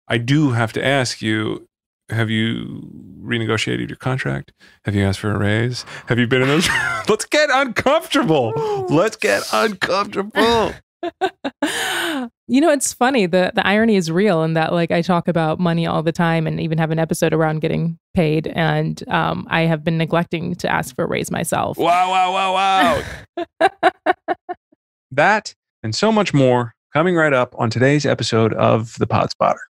I do have to ask you, have you renegotiated your contract? Have you asked for a raise? Have you been in those? Let's get uncomfortable. Let's get uncomfortable. It's funny. The irony is real in that, like, I talk about money all the time and even have an episode around getting paid. And I have been neglecting to ask for a raise myself. Wow. That and so much more coming right up on today's episode of The Pod Spotter.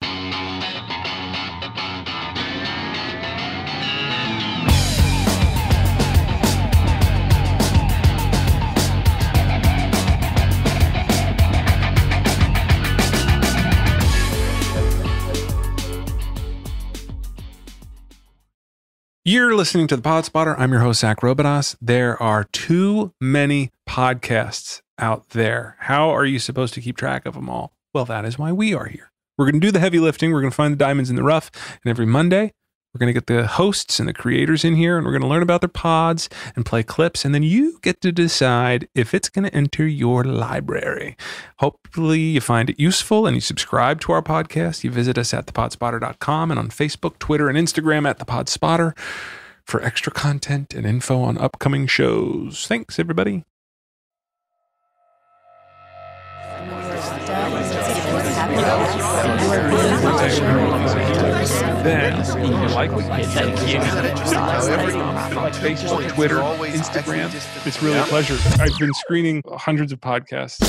You're listening to The Pod Spotter. I'm your host, Zack. There are too many podcasts out there. How are you supposed to keep track of them all? Well, that is why we are here. We're going to do the heavy lifting. We're going to find the diamonds in the rough. And every Monday, we're going to get the hosts and the creators in here, and we're going to learn about their pods and play clips. And then you get to decide if it's going to enter your library. Hopefully you find it useful and you subscribe to our podcast. You visit us at thepodspotter.com and on Facebook, Twitter, and Instagram at thepodspotter for extra content and info on upcoming shows. Thanks, everybody. Then you like what you said. Facebook, Twitter, Instagram. It's really a pleasure. I've been screening hundreds of podcasts.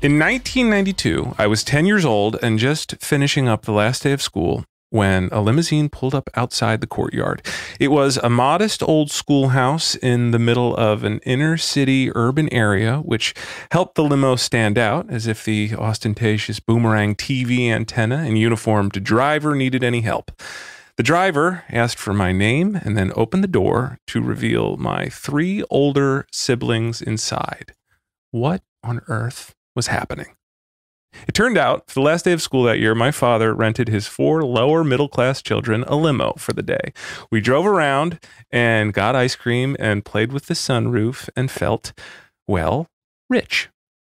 In 1992, I was 10 years old and just finishing up the last day of school when a limousine pulled up outside the courtyard. It was a modest old schoolhouse in the middle of an inner city urban area, which helped the limo stand out as if the ostentatious boomerang TV antenna and uniformed driver needed any help. The driver asked for my name and then opened the door to reveal my 3 older siblings inside. What on earth was happening? It turned out, for the last day of school that year, my father rented his 4 lower middle-class children a limo for the day. We drove around and got ice cream and played with the sunroof and felt, well, rich.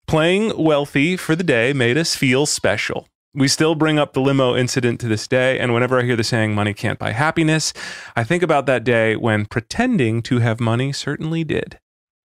Playing wealthy for the day made us feel special. We still bring up the limo incident to this day, and whenever I hear the saying, money can't buy happiness, I think about that day when pretending to have money certainly did.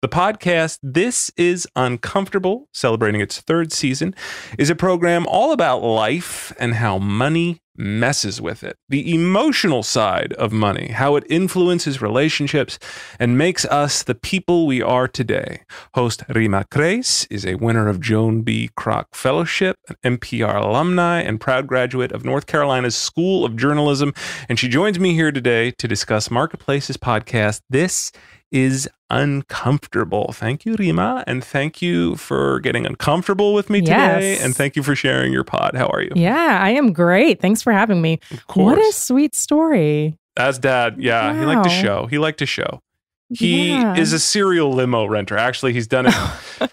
The podcast, This Is Uncomfortable, celebrating its 3rd season, is a program all about life and how money messes with it. The emotional side of money, how it influences relationships and makes us the people we are today. Host Reema Khrais is a winner of Joan B. Kroc Fellowship, an NPR alumni, and proud graduate of North Carolina's School of Journalism. And she joins me here today to discuss Marketplace's podcast, This Is Uncomfortable. Thank you, Reema, and thank you for getting uncomfortable with me today, and thank you for sharing your pod. How are you? Yeah, I am great. Thanks for having me. Of course. What a sweet story. As Dad, yeah, He liked to show. He is a serial limo renter. Actually, he's done it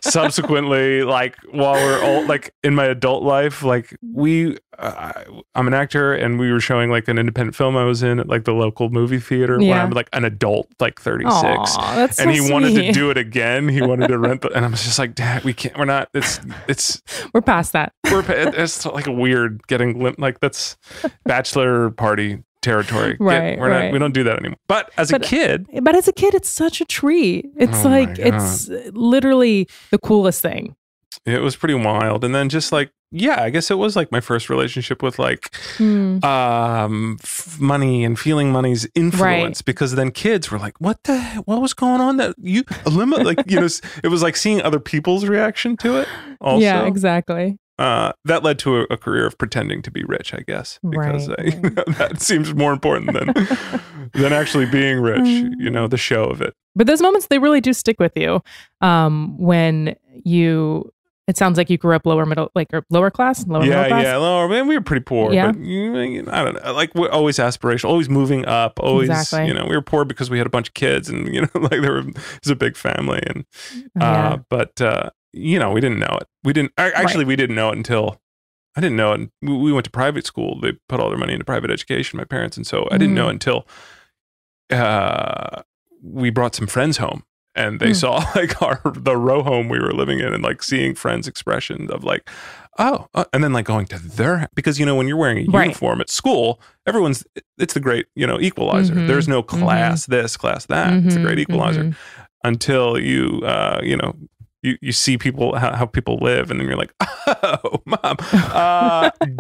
subsequently, like while we're old, like in my adult life. Like I'm an actor, and we were showing like an independent film I was in at like the local movie theater when I'm like an adult, like 36. Aww, that's so and he sweet. Wanted to do it again. He wanted to rent and I was just like, Dad, we can't. We're not. It's. We're past that. It's like a weird getting like that's bachelor party territory. Right, We don't do that anymore. But as a kid, it's such a treat. It's it's literally the coolest thing. It was pretty wild. And then just like, yeah, I guess it was like my first relationship with like money and feeling money's influence, because then kids were like, what was going on that you like, it was like seeing other people's reaction to it also. Yeah, exactly. That led to a career of pretending to be rich, I guess, because that seems more important than actually being rich, the show of it. But those moments, they really do stick with you. When it sounds like you grew up lower class. Yeah, lower. Man, we were pretty poor. Yeah. But I don't know. Like we're always aspirational, always moving up. Always, we were poor because we had a bunch of kids, and like it was a big family, and but we didn't know it. We didn't know it until I didn't know. And we went to private school. They put all their money into private education, my parents. And so I didn't know until we brought some friends home and they saw like the row home we were living in, and like seeing friends' expressions of like, oh, and then like going to their, because, you know, when you're wearing a uniform at school, it's the great, you know, equalizer. There's no class this, class that. It's a great equalizer until you, you know, you see people, how people live, and then you're like, oh, mom,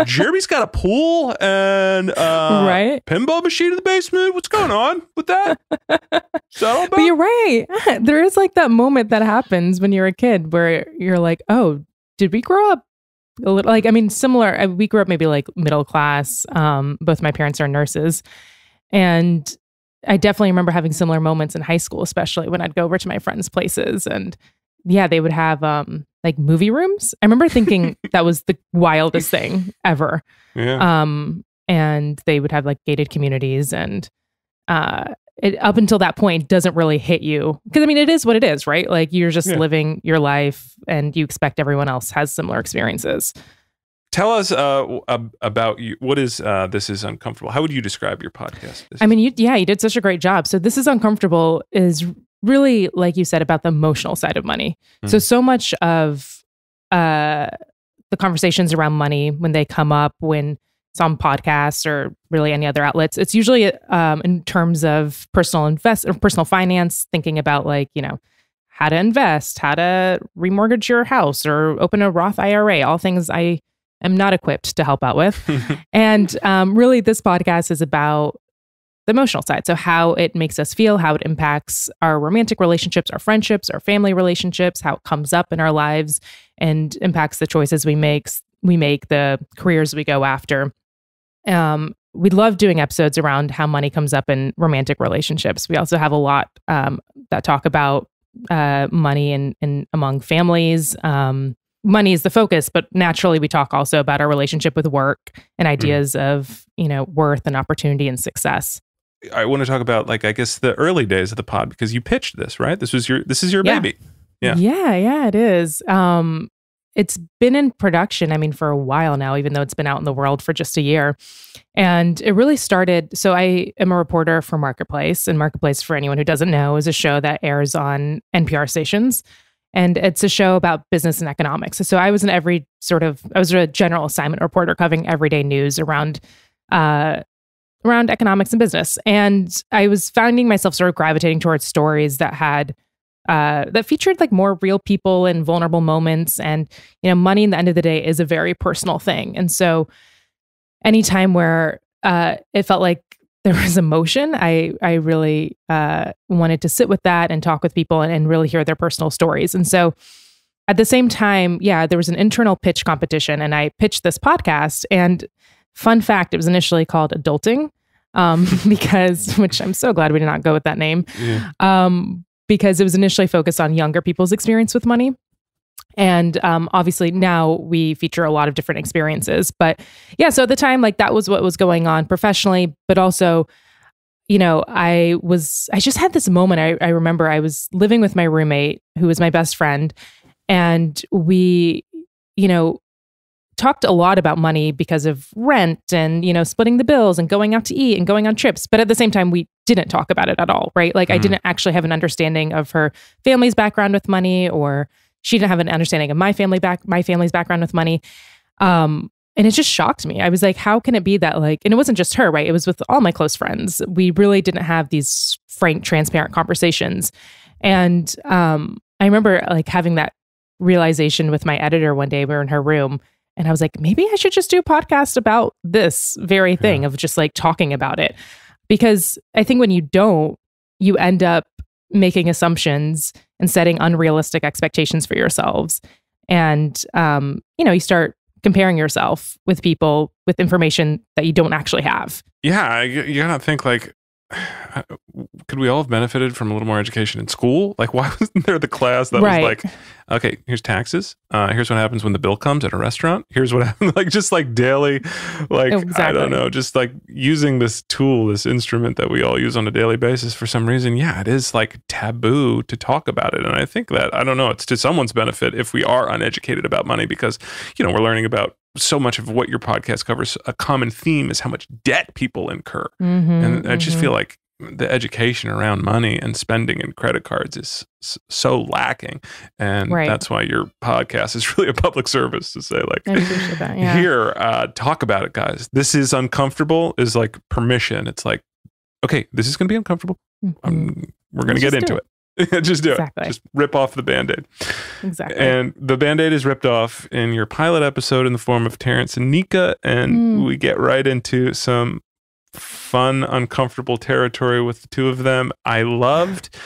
Jeremy's got a pool and pinball machine in the basement. What's going on with that? But you're right. There is like that moment that happens when you're a kid where you're like, oh, did we grow up a little, like, I mean, similar, we grew up maybe like middle class. Both my parents are nurses. And I definitely remember having similar moments in high school, especially when I'd go over to my friends' places, and yeah, they would have like movie rooms. I remember thinking that was the wildest thing ever. Yeah. And they would have like gated communities, and up until that point doesn't really hit you, because I mean, it is what it is, right? Like you're just living your life and you expect everyone else has similar experiences. Tell us about you. What is This Is Uncomfortable? How would you describe your podcast? I mean, you did such a great job. So This Is Uncomfortable is really, like you said, about the emotional side of money. So much of the conversations around money, when they come up, when it's on podcasts or really any other outlets, it's usually in terms of personal finance, thinking about like, you know, how to invest, how to remortgage your house or open a Roth IRA, all things I am not equipped to help out with. And really, this podcast is about the emotional side. So how it makes us feel, how it impacts our romantic relationships, our friendships, our family relationships, how it comes up in our lives and impacts the choices we make, the careers we go after. We love doing episodes around how money comes up in romantic relationships. We also have a lot that talk about money in among families. Money is the focus, but naturally we talk also about our relationship with work and ideas of, you know, worth and opportunity and success. I want to talk about, like, I guess the early days of the pod, because you pitched this, right? This is your baby. Yeah, it is. It's been in production, I mean, for a while now, even though it's been out in the world for just a year. And it really started, so I am a reporter for Marketplace, and Marketplace, for anyone who doesn't know, is a show that airs on NPR stations. And it's a show about business and economics. So I was I was a general assignment reporter covering everyday news around economics and business. And I was finding myself sort of gravitating towards stories that had that featured like more real people and vulnerable moments. And, you know, money in the end of the day is a very personal thing. And so anytime where it felt like there was emotion, I really wanted to sit with that and talk with people and really hear their personal stories. And so at the same time, there was an internal pitch competition, and I pitched this podcast. And fun fact, it was initially called Adulting, which I'm so glad we did not go with that name, because it was initially focused on younger people's experience with money. And obviously now we feature a lot of different experiences. But yeah, so at the time, like that was what was going on professionally, but also, you know, I just had this moment. I remember I was living with my roommate, who was my best friend, and we, you know, talked a lot about money because of rent and, you know, splitting the bills and going out to eat and going on trips. But at the same time, we didn't talk about it at all, right? Like I didn't actually have an understanding of her family's background with money, or she didn't have an understanding of my family's background with money. And it just shocked me. I was like, how can it be that, like, and it wasn't just her, right? It was with all my close friends. We really didn't have these frank, transparent conversations. And I remember like having that realization with my editor one day. We were in her room, and I was like, maybe I should just do a podcast about this very thing of just like talking about it. Because I think when you don't, you end up making assumptions and setting unrealistic expectations for yourselves. And, you know, you start comparing yourself with people with information that you don't actually have. Yeah, you gotta think like, could we all have benefited from a little more education in school? Like, why wasn't there the class that was like, okay, here's taxes. Here's what happens when the bill comes at a restaurant. Here's what happens, like, just like daily, like, I don't know, just like using this tool, this instrument that we all use on a daily basis for some reason. Yeah, it is like taboo to talk about it. And I think that, I don't know, it's to someone's benefit if we are uneducated about money, because, you know, we're learning about so much of what your podcast covers, a common theme is how much debt people incur. And I just feel like the education around money and spending and credit cards is so lacking. And that's why your podcast is really a public service to say, like, I appreciate that. Yeah. Here, talk about it, guys. This is uncomfortable is like permission. It's like, okay, this is going to be uncomfortable. We're going to get into it. Just do it. Just rip off the Band-Aid. Exactly. And the Band-Aid is ripped off in your pilot episode in the form of Terrence and Nika. And we get right into some fun, uncomfortable territory with the two of them. I loved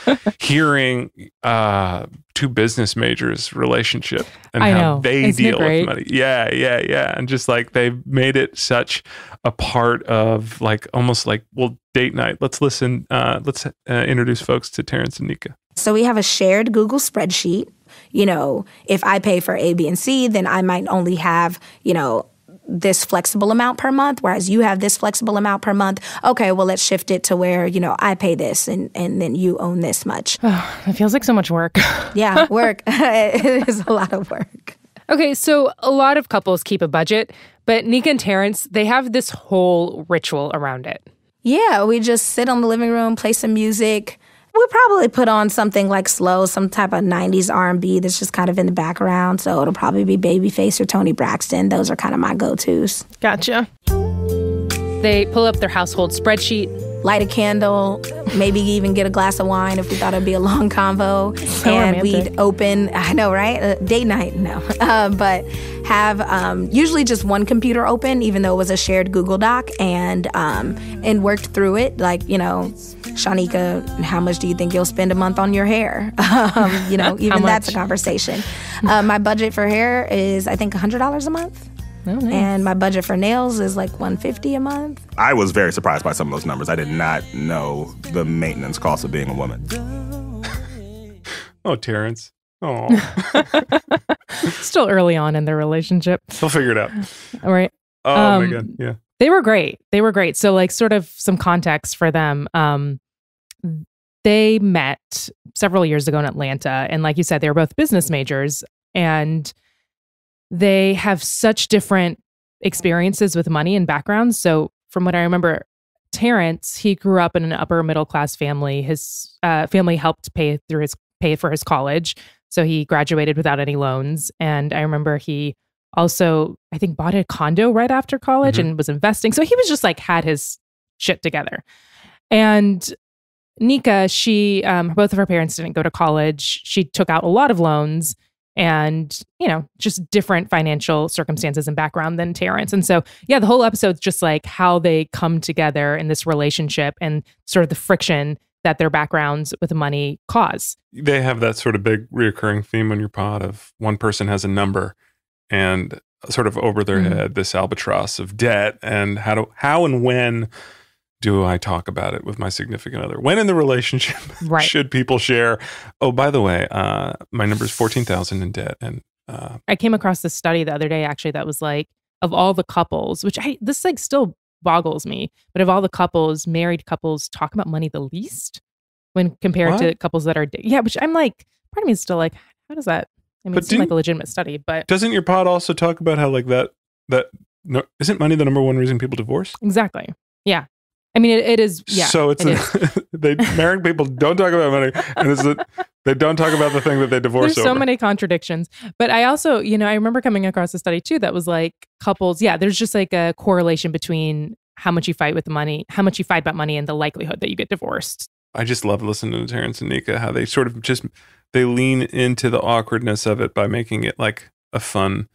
hearing two business majors' relationship and how they deal with money. Yeah. And just like they made it such a part of like almost like, well, date night. Let's listen. Let's introduce folks to Terrence and Nika. So we have a shared Google spreadsheet. You know, if I pay for A, B, and C, then I might only have, you know, this flexible amount per month, whereas you have this flexible amount per month. Okay, well, let's shift it to where, you know, I pay this and then you own this much. Oh, it feels like so much work. Yeah, work. It is a lot of work. Okay, so a lot of couples keep a budget, but Nika and Terrence, they have this whole ritual around it. Yeah, we just sit on the living room, play some music. We'll probably put on something like slow, some type of 90s R&B that's just kind of in the background. So it'll probably be Babyface or Toni Braxton. Those are kind of my go-tos. Gotcha. They pull up their household spreadsheet. Light a candle, maybe even get a glass of wine if we thought it'd be a long convo. So and romantic. We'd open, I know, right? Date night, no. But have usually just one computer open, even though it was a shared Google Doc, and worked through it. Like, you know, Shanika, how much do you think you'll spend a month on your hair? You know, even that's a conversation. My budget for hair is, I think, $100 a month. Oh, nice. And my budget for nails is like $150 a month. I was very surprised by some of those numbers. I did not know the maintenance cost of being a woman. Oh, Terrence. Oh. Still early on in their relationship. They'll figure it out. All right. Oh, my God. Yeah. They were great. So like sort of some context for them. They met several years ago in Atlanta. And like you said, they were both business majors. And they have such different experiences with money and backgrounds. So from what I remember, Terrence, he grew up in an upper middle class family. His family helped pay for his college. So he graduated without any loans. And I remember he also, I think, bought a condo right after college and was investing. So he was just like had his shit together. And Nika, both of her parents didn't go to college. She took out a lot of loans and, you know, just different financial circumstances and background than Terrence. And so, yeah, the whole episode's just like how they come together in this relationship and sort of the friction that their backgrounds with money cause. They have that sort of big reoccurring theme on your pod of one person has a number and sort of over their head, this albatross of debt and how and when do I talk about it with my significant other? When in the relationship should people share? Oh, by the way, my number is 14,000 in debt. And I came across this study the other day, actually, that was like, of all the couples, this like still boggles me, but of all the couples, married couples talk about money the least when compared to couples that are, which I'm like, part of me is still like, how does that? I mean, it seems like a legitimate study, but doesn't your pod also talk about how like that no, isn't money the number one reason people divorce? Exactly. Yeah. I mean, it is. Yeah. So it's married people don't talk about money, and they don't talk about the thing that they divorce There's over. So many contradictions. But I also, you know, I remember coming across a study too that was like couples. Yeah, there's just like a correlation between how much you fight with money, how much you fight about money, and the likelihood that you get divorced. I just love listening to Terrence and Nika, how they sort of they lean into the awkwardness of it by making it like a fun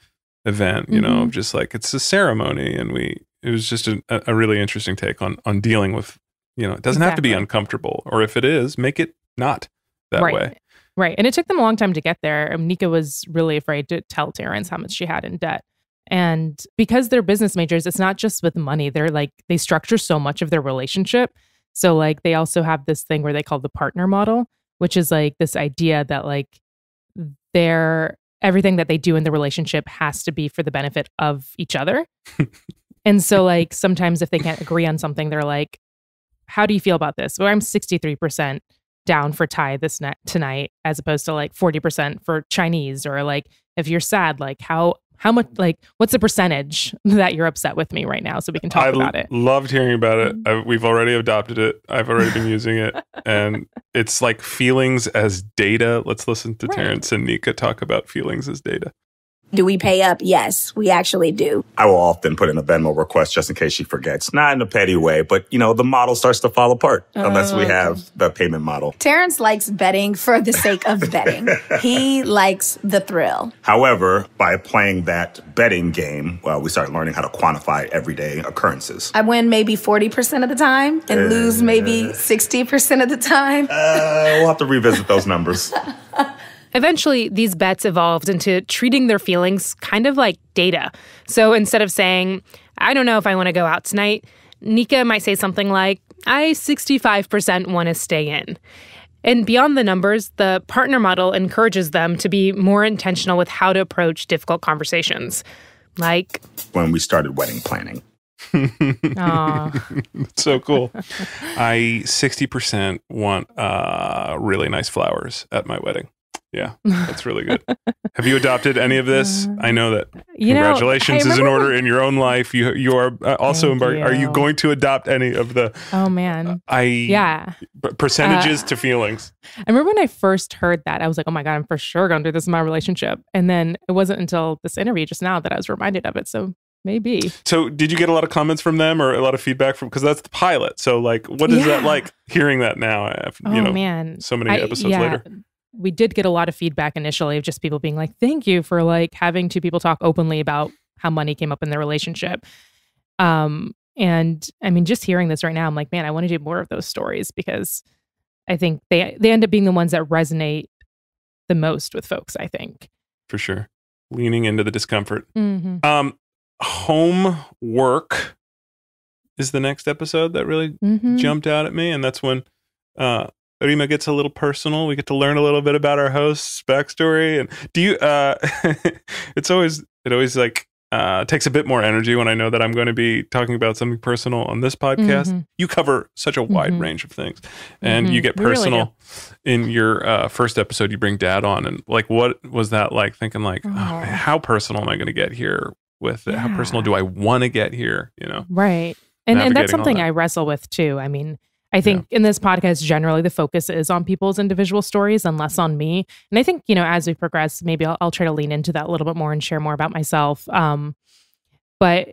event. You know, just like it's a ceremony, and it was just a really interesting take on dealing with, you know, it doesn't have to be uncomfortable, or if it is, make it not that way. Right. And it took them a long time to get there. Nika was really afraid to tell Terrence how much she had in debt. And because they're business majors, it's not just with money. They're like, they structure so much of their relationship. So like they also have this thing where they call the partner model, which is like this idea that like everything that they do in the relationship has to be for the benefit of each other. And so like sometimes if they can't agree on something, they're like, how do you feel about this? Well, I'm 63% down for Thai tonight, as opposed to like 40% for Chinese. Or like, if you're sad, like how How much, like, what's the percentage that you're upset with me right now so we can talk about it? Loved hearing about it. We've already adopted it. I've already been using it. And it's like feelings as data. Let's listen to Terrence and Nika talk about feelings as data. Do we pay up? Yes, we actually do. I will often put in a Venmo request just in case she forgets. Not in a petty way, but, the model starts to fall apart unless we have the payment model. Terrence likes betting for the sake of betting. He likes the thrill. However, by playing that betting game, we start learning how to quantify everyday occurrences. I win maybe 40% of the time and lose maybe 60% of the time. We'll have to revisit those numbers. Eventually, these bets evolved into treating their feelings kind of like data. So instead of saying, I don't know if I want to go out tonight, Nika might say something like, I 65% want to stay in. And beyond the numbers, the partner model encourages them to be more intentional with how to approach difficult conversations. Like when we started wedding planning. That's so cool. I 60% want really nice flowers at my wedding. Yeah, that's really good. Have you adopted any of this? I know that congratulations is in order in your own life. You are also embarked. Are you going to adopt any of the percentages to feelings? I remember when I first heard that, I was like, oh my God, I'm for sure going to do this in my relationship. And then it wasn't until this interview just now that I was reminded of it. So maybe. So did you get a lot of comments from them or a lot of feedback from, because that's the pilot. So like, what is that like hearing that now? So many episodes later. We did get a lot of feedback initially of just people being like, thank you for like having two people talk openly about how money came up in their relationship. And I mean, just hearing this right now, I'm like, man, I want to do more of those stories because I think they end up being the ones that resonate the most with folks, I think. For sure. Leaning into the discomfort. Mm-hmm. Homework is the next episode that really jumped out at me. And that's when Reema gets a little personal. We get to learn a little bit about our host's backstory. And do you, it always like takes a bit more energy when I know that I'm going to be talking about something personal on this podcast. Mm-hmm. You cover such a wide range of things and you get personal in your first episode. You bring Dad on and like, what was that like thinking like, oh, man, how personal am I going to get here with it? How personal do I want to get here? Right. And that's something I wrestle with too. I mean, I think in this podcast, generally, the focus is on people's individual stories and less on me. And I think, as we progress, maybe I'll try to lean into that a little bit more and share more about myself. But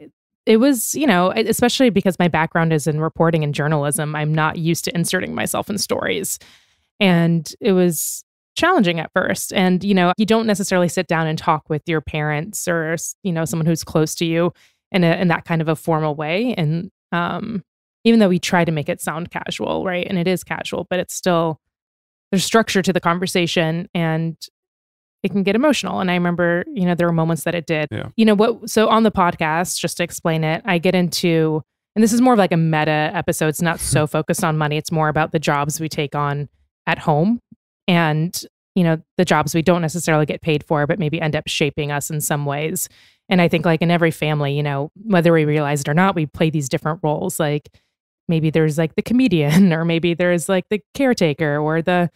it was, especially because my background is in reporting and journalism, I'm not used to inserting myself in stories. And it was challenging at first. And, you don't necessarily sit down and talk with your parents or, someone who's close to you in that kind of a formal way. And, even though we try to make it sound casual, right? And it is casual, but it's still, there's structure to the conversation and it can get emotional. And I remember, there were moments that it did. Yeah. So on the podcast, just to explain it, I get into, and this is more of like a meta episode. It's not so focused on money. It's more about the jobs we take on at home and, the jobs we don't necessarily get paid for, but maybe end up shaping us in some ways. And I think like in every family, whether we realize it or not, we play these different roles. Like, maybe there's like the comedian or maybe there's like the caretaker or the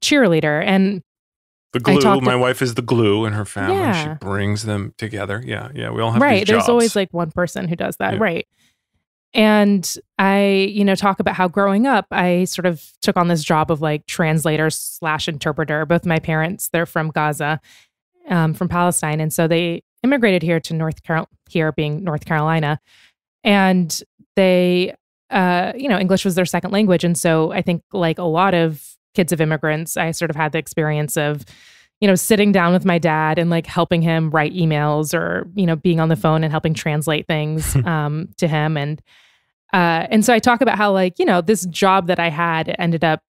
cheerleader. And the glue, my wife is the glue in her family. Yeah. She brings them together. Yeah. We all have these jobs. There's always like one person who does that. Yeah. Right. And I, talk about how growing up, I sort of took on this job of like translator/interpreter. Both my parents, they're from Gaza, from Palestine. And so they immigrated here to North Carolina. And they, English was their second language. And so I think like a lot of kids of immigrants, I sort of had the experience of, sitting down with my dad and like helping him write emails or, being on the phone and helping translate things to him. And so I talk about how like, this job that I had ended up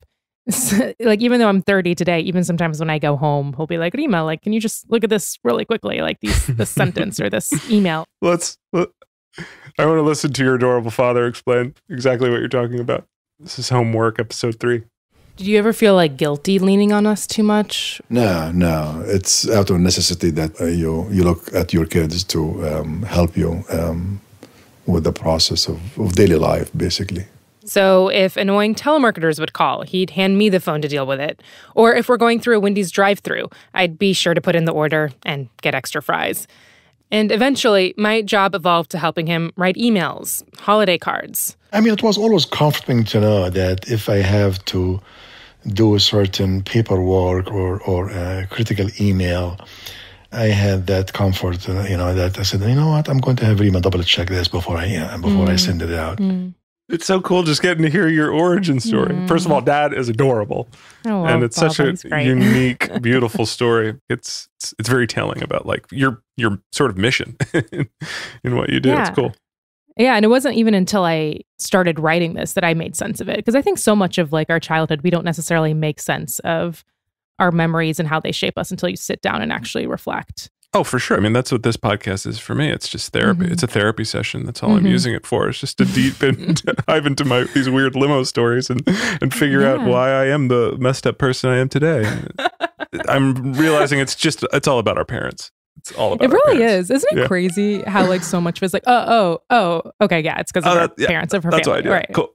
like, even though I'm 30 today, even sometimes when I go home, he'll be like, Reema, like, can you just look at this really quickly? Like this sentence or this email. I want to listen to your adorable father explain exactly what you're talking about. This is Homework, episode 3. Did you ever feel like guilty leaning on us too much? No. It's out of necessity that you look at your kids to help you with the process of daily life, basically. So if annoying telemarketers would call, he'd hand me the phone to deal with it. Or if we're going through a Wendy's drive-thru, I'd be sure to put in the order and get extra fries. And eventually, my job evolved to helping him write emails, holiday cards. I mean, it was always comforting to know that if I have to do a certain paperwork or a critical email, I had that comfort, that I said, you know what, I'm going to have Reema double check this before I send it out. It's so cool just getting to hear your origin story. First of all, Dad is adorable. And it's such a unique, beautiful story. It's very telling about like your sort of mission in what you do. Yeah. It's cool. Yeah, and it wasn't even until I started writing this that I made sense of it. Because I think so much of like our childhood, we don't necessarily make sense of our memories and how they shape us until you sit down and actually reflect. Oh, for sure. I mean, that's what this podcast is for me. It's just therapy. It's a therapy session. That's all I'm using it for. It's just to dive into these weird limo stories and figure out why I am the messed up person I am today. I'm realizing it's all about our parents. It's all about it really parents. is. Isn't it crazy how like so much of it's like, okay, yeah, it's because of her parents, of her that's family. That's what I do. Right. Cool.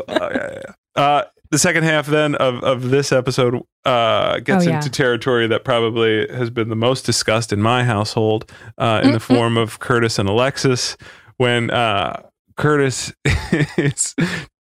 Oh, yeah. The second half then of this episode gets into territory that probably has been the most discussed in my household in the form of Curtis and Alexis. When Curtis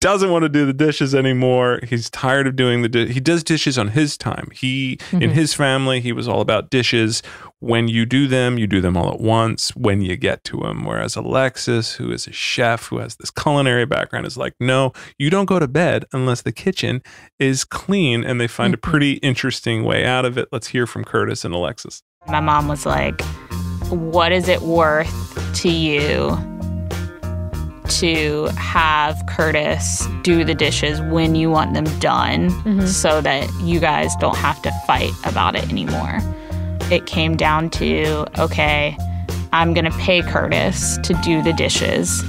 doesn't want to do the dishes anymore. He's tired of doing he does dishes on his time. In his family, he was all about dishes. When you do them all at once when you get to them. Whereas Alexis, who is a chef, who has this culinary background, is like, no, you don't go to bed unless the kitchen is clean. And they find a pretty interesting way out of it. Let's hear from Curtis and Alexis. My mom was like, what is it worth to you to have Curtis do the dishes when you want them done so that you guys don't have to fight about it anymore? It came down to, okay, I'm going to pay Curtis to do the dishes.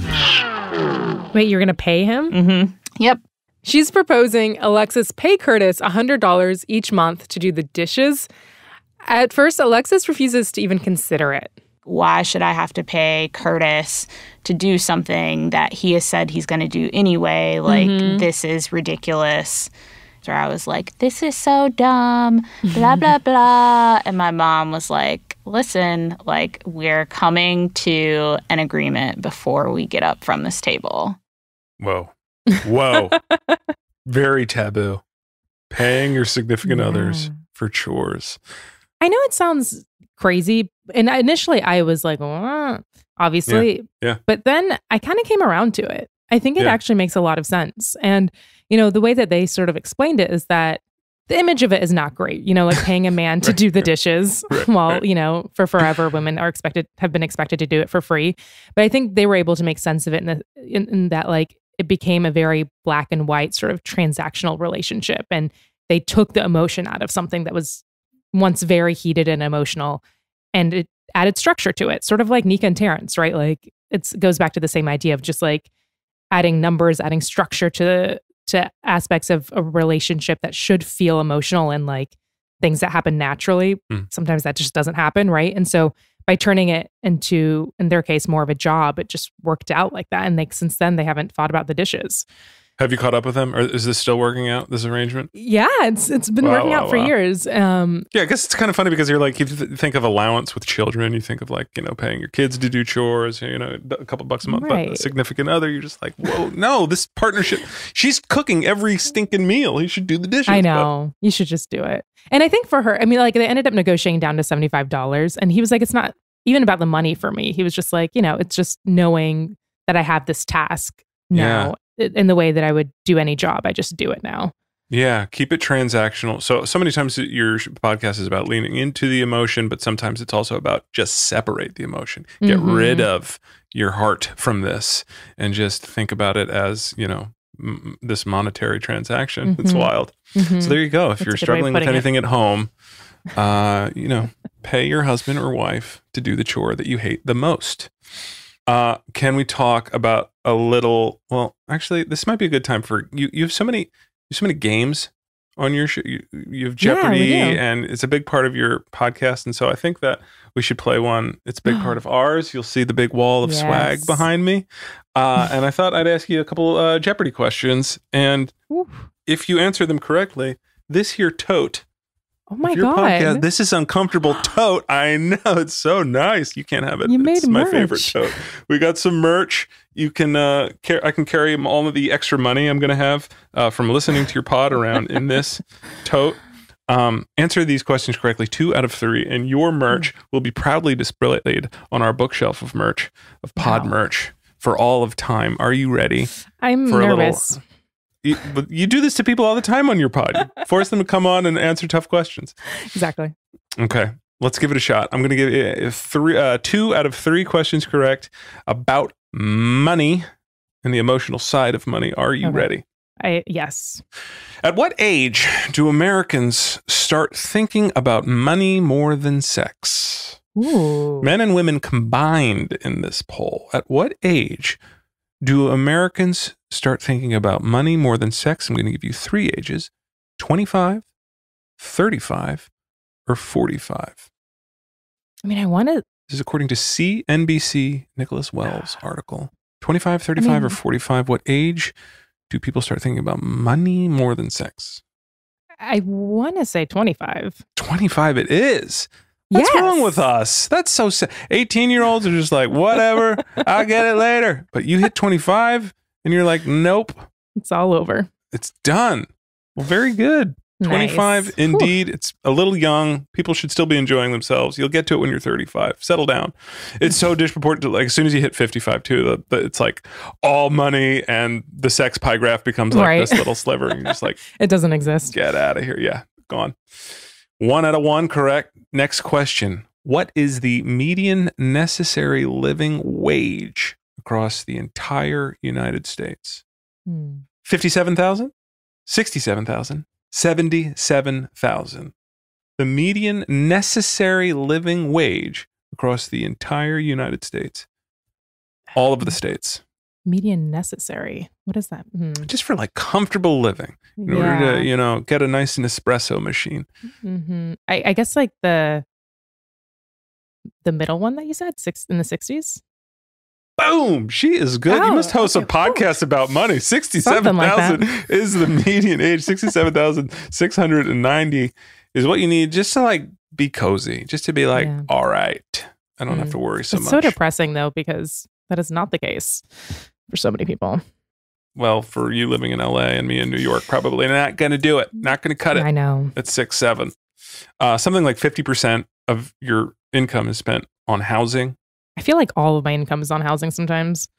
Wait, you're going to pay him? Mm-hmm. Yep. She's proposing Alexis pay Curtis $100 each month to do the dishes. At first, Alexis refuses to even consider it. Why should I have to pay Curtis to do something that he has said he's going to do anyway? Like, this is ridiculous. So I was like, this is so dumb, blah, blah, blah. And my mom was like, listen, like, we're coming to an agreement before we get up from this table. Whoa. Very taboo. Paying your significant others for chores. I know it sounds crazy. And initially I was like, obviously. Yeah. But then I kind of came around to it. I think it actually makes a lot of sense. And, the way that they sort of explained it is that the image of it is not great, like paying a man to do the dishes while, for forever women have been expected to do it for free. But I think they were able to make sense of it in that like it became a very black and white sort of transactional relationship. And they took the emotion out of something that was once very heated and emotional, and it added structure to it, sort of like Nika and Terrence, right? Like it goes back to the same idea of just like adding numbers, adding structure to aspects of a relationship that should feel emotional and like things that happen naturally. Sometimes that just doesn't happen, right? And so by turning it into, in their case, more of a job, it just worked out like that. And like since then, they haven't fought about the dishes. Have you caught up with them? Or is this still working out, this arrangement? Yeah, it's been working out for years. Yeah, I guess it's kind of funny because you're like, you think of allowance with children, you think of like, paying your kids to do chores, a couple bucks a month, but a significant other, you're just like, whoa, no, this partnership, she's cooking every stinking meal. He should do the dishes. I know. You should just do it. And I think for her, I mean, like they ended up negotiating down to $75. And he was like, it's not even about the money for me. He was just like, it's just knowing that I have this task now. In the way that I would do any job. I just do it now. Yeah, keep it transactional. So many times your podcast is about leaning into the emotion, but sometimes it's also about just separate the emotion. Get rid of your heart from this and just think about it as, this monetary transaction. It's wild. So there you go. If you're struggling with anything at home, pay your husband or wife to do the chore that you hate the most. Can we talk about a little? Well, actually, this might be a good time for you. You have so many games on your show. You have Jeopardy, and it's a big part of your podcast. And so I think that we should play one. It's a big part of ours. You'll see the big wall of swag behind me. And I thought I'd ask you a couple Jeopardy questions, and if you answer them correctly, this here tote Oh my Your God. podcast, this is uncomfortable tote. I know, it's so nice. You can't have it. You made it's my merch. favorite tote. We got some merch. You can I can carry all of the extra money I'm going to have from listening to your pod around in this tote. Answer these questions correctly, 2 out of 3, and your merch will be proudly displayed on our bookshelf of merch, of pod merch, for all of time. Are you ready? I'm nervous. You do this to people all the time on your pod. You force them to come on and answer tough questions. Exactly. Okay, let's give it a shot. I'm going to give you 2 out of 3 questions correct about money and the emotional side of money. Are you ready? Yes. At what age do Americans start thinking about money more than sex? Ooh. Men and women combined in this poll. At what age do Americans start thinking about money more than sex? I'm going to give you 3 ages: 25, 35, or 45. I mean, I want to. This is according to CNBC Nicholas Wells article. 25, 35, or 45. What age do people start thinking about money more than sex? I want to say 25. 25 it is. What's wrong with us? That's so sad. 18-year-olds are just like, whatever, I'll get it later. But you hit 25 and you're like, nope. It's all over. It's done. Well, very good. 25, Nice. indeed. It's a little young. People should still be enjoying themselves. You'll get to it when you're 35. Settle down. It's so disproportionate. To, like, as soon as you hit 55, too, it's like all money and the sex pie graph becomes like this little sliver. And you're just like, it doesn't exist. Get out of here. Yeah, gone. 1 out of 1, correct. Next question. What is the median necessary living wage across the entire United States? 57,000? 67,000? 77,000. The median necessary living wage across the entire United States. All of the states. Median necessary. What is that? Just for like comfortable living. In order to, get a nice Nespresso machine. Mm-hmm. I guess like the middle one that you said, in the 60s. Boom! She is good. You must host a podcast about money. 67,000 is the median age. 67,690 is what you need just to like be cozy, just to be like, all right, I don't have to worry so much. It's so depressing though, because that is not the case for so many people. Well, for you living in LA and me in New York, probably not going to do it. Not going to cut it. I know. At 6, 7. Something like 50% of your income is spent on housing. I feel like all of my income is on housing sometimes.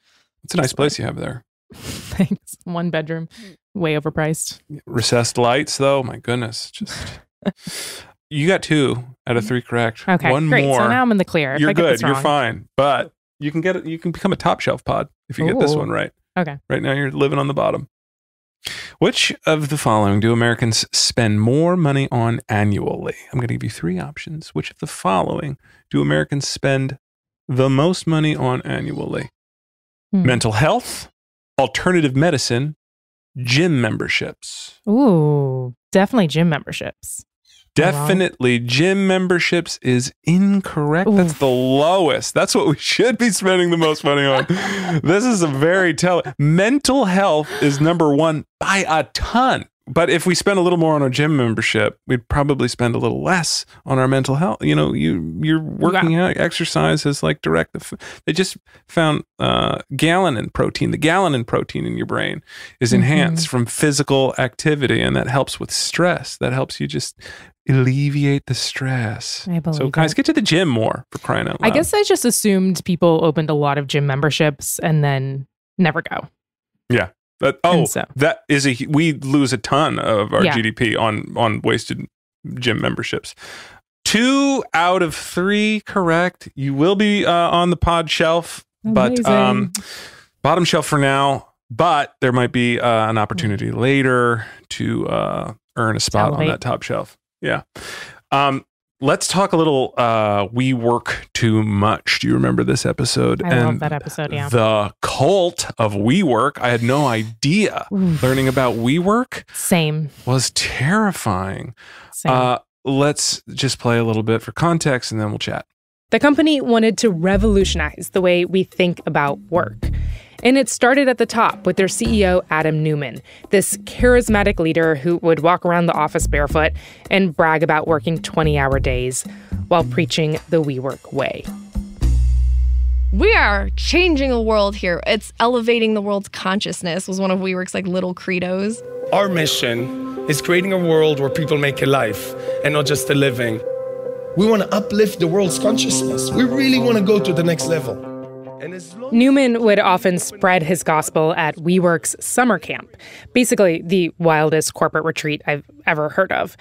It's a nice place you have there. Thanks. 1 bedroom, way overpriced. Recessed lights, though. My goodness. Just you got 2 out of 3 correct. Okay, One great. more. So now I'm in the clear. You're good. You're fine. But you can get it. You can become a top shelf pod if you get this one right. Okay. Right now you're living on the bottom. Which of the following do Americans spend more money on annually? I'm going to give you 3 options. Which of the following do Americans spend the most money on annually? Mental health, alternative medicine, gym memberships. Ooh, definitely gym memberships. Definitely gym memberships is incorrect. That's the lowest. That's what we should be spending the most money on. This is a very mental health is number 1 by a ton. But if we spend a little more on our gym membership, we'd probably spend a little less on our mental health. You're working out, exercise has like they just found gallon protein. The gallon protein in your brain is enhanced from physical activity, and that helps with stress. That helps you just alleviate the stress. So guys, get to the gym more, for crying out loud. I guess I just assumed people opened a lot of gym memberships and then never go. Yeah. That is we lose a ton of our GDP on wasted gym memberships. 2 out of 3 correct. You will be on the pod shelf, but bottom shelf for now. But there might be an opportunity later to earn a spot on that top shelf. Yeah. Let's talk a little We Work Too Much. Do you remember this episode? I love that episode, yeah. The cult of WeWork. I had no idea. Learning about WeWork was terrifying. Let's just play a little bit for context and then we'll chat. The company wanted to revolutionize the way we think about work. And it started at the top with their CEO, Adam Neumann, this charismatic leader who would walk around the office barefoot and brag about working 20-hour days while preaching the WeWork way. We are changing the world here. It's elevating the world's consciousness was one of WeWork's little credos. Our mission is creating a world where people make a life and not just a living. We want to uplift the world's consciousness. We really want to go to the next level. Neumann would often spread his gospel at WeWork's summer camp, basically the wildest corporate retreat I've ever heard of.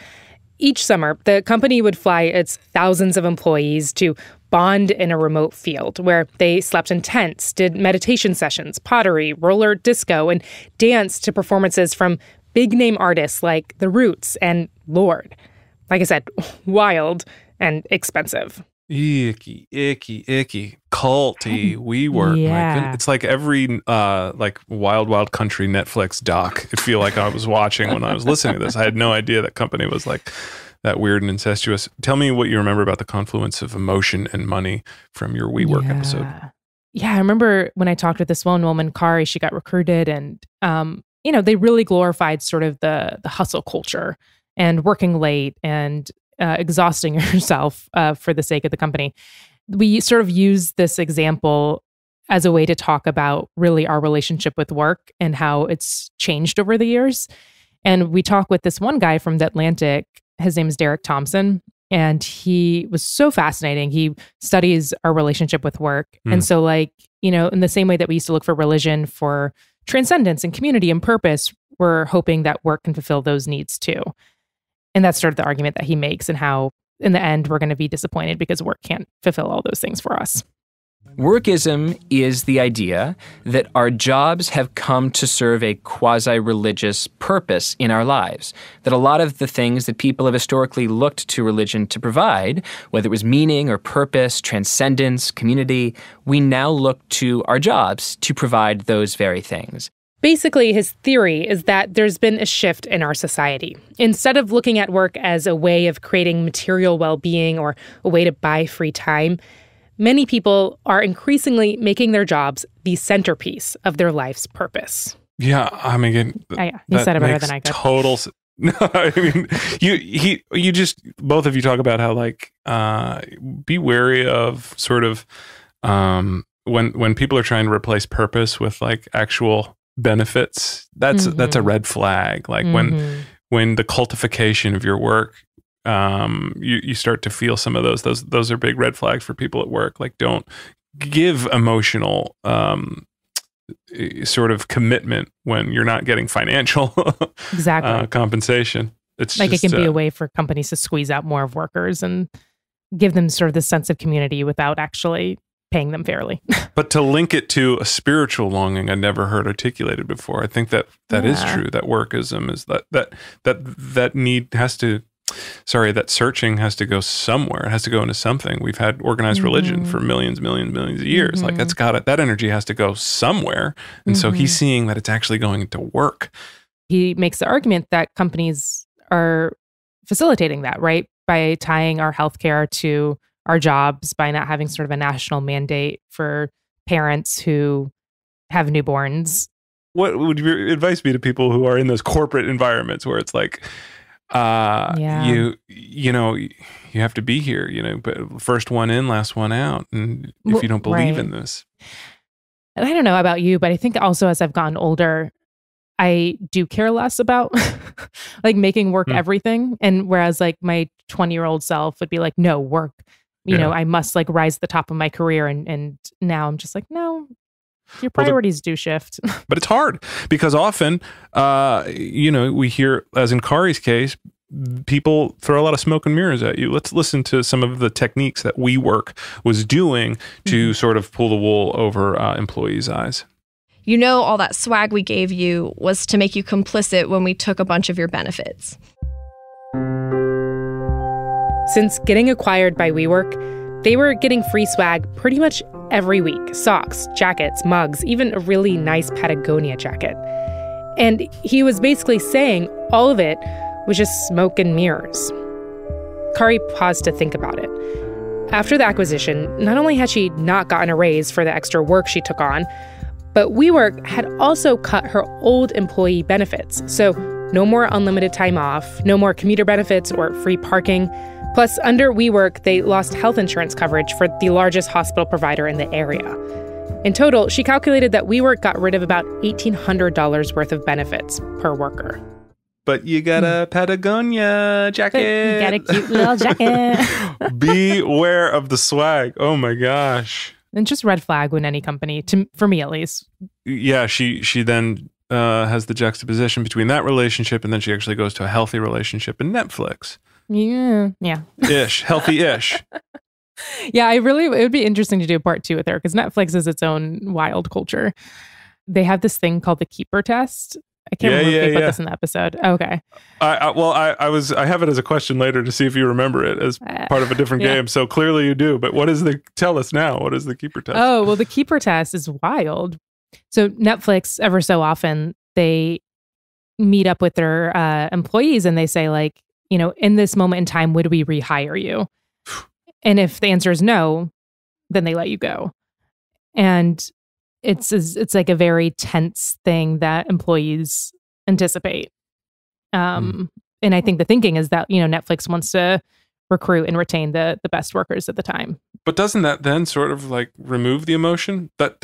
Each summer, the company would fly its thousands of employees to bond in a remote field where they slept in tents, did meditation sessions, pottery, roller disco, and danced to performances from big-name artists like The Roots and Lorde. Like I said, wild and expensive. Icky, culty, WeWork. Yeah. It's like every Wild Wild Country Netflix doc. I feel like I was watching when I was listening to this. I had no idea that company was like that weird and incestuous. Tell me what you remember about the confluence of emotion and money from your WeWork episode. Yeah, I remember when I talked with this one woman, Kari, she got recruited, and they really glorified sort of the hustle culture and working late and exhausting yourself for the sake of the company. We sort of use this example as a way to talk about really our relationship with work and how it's changed over the years. And we talk with this one guy from The Atlantic. His name is Derek Thompson, and he was so fascinating. He studies our relationship with work. And so in the same way that we used to look for religion for transcendence and community and purpose, we're hoping that work can fulfill those needs too. And that's sort of the argument that he makes, and how in the end we're going to be disappointed because work can't fulfill all those things for us. Workism is the idea that our jobs have come to serve a quasi-religious purpose in our lives, that a lot of the things that people have historically looked to religion to provide, whether it was meaning or purpose, transcendence, community, we now look to our jobs to provide those very things. Basically, his theory is that there's been a shift in our society. Instead of looking at work as a way of creating material well-being or a way to buy free time, many people are increasingly making their jobs the centerpiece of their life's purpose. Yeah, I mean, you said it better than I could. No, I mean, you just, both of you talk about how be wary of sort of when people are trying to replace purpose with actual benefits. That's a red flag. When the cultification of your work, you start to feel some of those are big red flags for people at work. Don't give emotional sort of commitment when you're not getting financial compensation. It's it can be a way for companies to squeeze out more of workers and give them sort of the sense of community without actually paying them fairly. But to link it to a spiritual longing I never heard articulated before. I think that is true. That workism is that need has to. Sorry, that searching has to go somewhere. It has to go into something. We've had organized religion for millions of years. That energy has to go somewhere. And so he's seeing that it's actually going into work. He makes the argument that companies are facilitating that, right? By tying our healthcare to our jobs, by not having sort of a national mandate for parents who have newborns. What would your advice be to people who are in those corporate environments where it's you have to be here, but first one in, last one out. And if you don't believe in this. And I don't know about you, but I think also as I've gotten older, I do care less about making work everything. And whereas my 20-year-old self would be like, no, work, I must rise to the top of my career. And now I'm just no, your priorities do shift. But it's hard because often, we hear, as in Kari's case, people throw a lot of smoke and mirrors at you. Let's listen to some of the techniques that WeWork was doing to sort of pull the wool over employees' eyes. All that swag we gave you was to make you complicit when we took a bunch of your benefits. Since getting acquired by WeWork, they were getting free swag pretty much every week. Socks, jackets, mugs, even a really nice Patagonia jacket. And he was basically saying all of it was just smoke and mirrors. Kari paused to think about it. After the acquisition, not only had she not gotten a raise for the extra work she took on, But WeWork had also cut her old employee benefits. So no more unlimited time off, no more commuter benefits or free parking. Plus, under WeWork, they lost health insurance coverage for the largest hospital provider in the area. In total, she calculated that WeWork got rid of about $1,800 worth of benefits per worker. But you got a Patagonia jacket. You got a cute little jacket. Beware of the swag. Oh my gosh. And just red flag when any company, for me at least. Yeah, she then has the juxtaposition between that relationship and then she actually goes to a healthy relationship in Netflix. Yeah. Ish. Healthy-ish. Yeah, it would be interesting to do a part 2 with her because Netflix is its own wild culture. They have this thing called the keeper test. I can't remember if they put this in the episode. Okay. I have it as a question later to see if you remember it as part of a different game. So clearly you do. But tell us now, what is the keeper test? Oh, well, the keeper test is wild. So Netflix, ever so often, they meet up with their employees and they say like, in this moment in time, would we rehire you? And if the answer is no, then they let you go. And it's like a very tense thing that employees anticipate. And I think the thinking is that, Netflix wants to recruit and retain the best workers at the time. But doesn't that then sort of like remove the emotion? That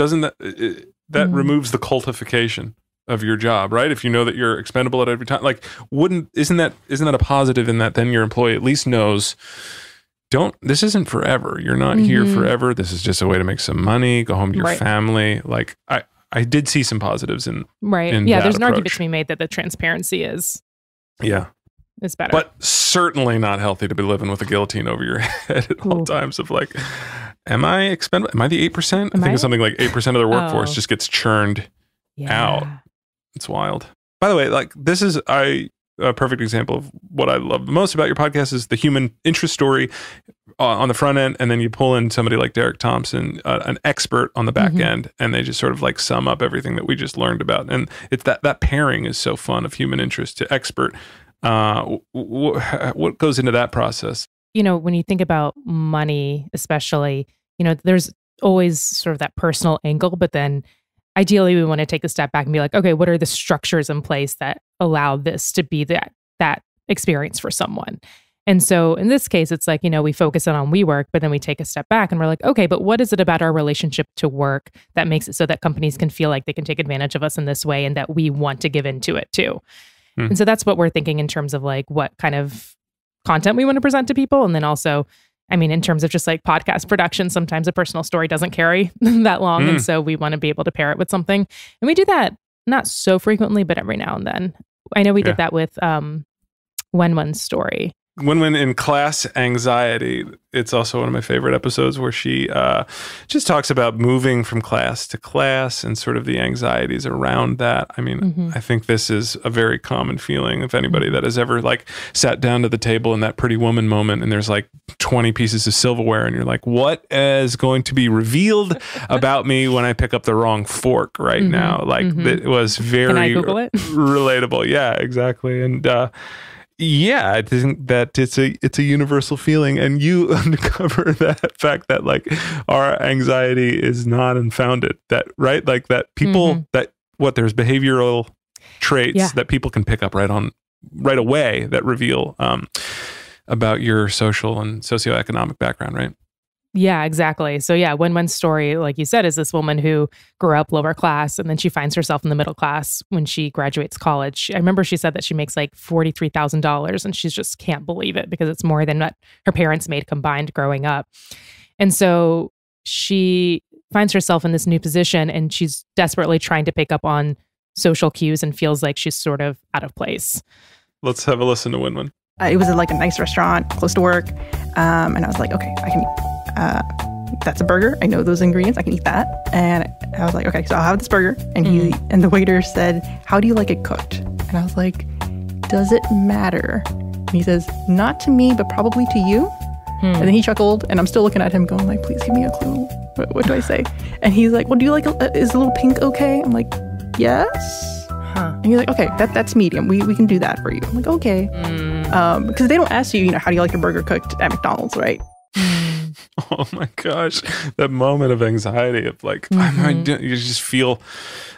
removes the cultification of your job, right? If you know that you're expendable at every time, like isn't that a positive in that then your employee at least knows this isn't forever. You're not here forever. This is just a way to make some money, go home to your family. Like I did see some positives in there's an argument approach. to be made that the transparency is better. But certainly not healthy to be living with a guillotine over your head at all times of like, am I expendable? Am I the 8%? I think it's something like 8% of their workforce just gets churned out. It's wild. By the way, like this is a perfect example of what I love the most about your podcast is the human interest story on the front end. And then you pull in somebody like Derek Thompson, an expert on the back end, and they just sort of like sum up everything that we just learned about. And it's that pairing is so fun of human interest to expert. What goes into that process? When you think about money, especially, there's always sort of that personal angle, but then ideally we want to take a step back and be like, okay, what are the structures in place that allow this to be that experience for someone? And so in this case, it's like, we focus on WeWork, but then we take a step back and we're like, okay, but what is it about our relationship to work that makes it so that companies can feel like they can take advantage of us in this way and that we want to give into it too? And so that's what we're thinking in terms of like what kind of content we want to present to people. And then also, in terms of just like podcast production, sometimes a personal story doesn't carry that long. And so we want to be able to pair it with something. And we do that not so frequently, but every now and then. I know we did that with Wenwen's story. Wenwen in Class Anxiety. It's also one of my favorite episodes where she just talks about moving from class to class and sort of the anxieties around that. I think this is a very common feeling of anybody that has ever like sat down to the table in that Pretty Woman moment and there's like 20 pieces of silverware and you're like, what is going to be revealed about me when I pick up the wrong fork right now? Like it was very Can I Google it? relatable. Yeah, exactly. And yeah, I think that it's a universal feeling, and you uncover that fact that like our anxiety is not unfounded. That right, like that people there's behavioral traits that people can pick up right away that reveal about your social and socioeconomic background, right? Yeah, exactly. So yeah, Wenwen's story, like you said, is this woman who grew up lower class and then she finds herself in the middle class when she graduates college. I remember she said that she makes like $43,000 and she just can't believe it because it's more than what her parents made combined growing up. And so she finds herself in this new position and she's desperately trying to pick up on social cues and feels like she's sort of out of place. Let's have a listen to Wenwen. It was like a nice restaurant close to work. And I was like, okay, I can that's a burger. I know those ingredients. I can eat that. And I was like, okay, so I'll have this burger. And and the waiter said, how do you like it cooked? And I was like, does it matter? And he says, not to me, but probably to you. And then he chuckled, and I'm still looking at him going like, please give me a clue. What do I say? And he's like, well, do you like, is a little pink okay? I'm like, yes. And he's like, okay, that's medium. We can do that for you. I'm like, okay. Because they don't ask you, how do you like your burger cooked at McDonald's, right? Oh my gosh. That moment of anxiety of like, you just feel,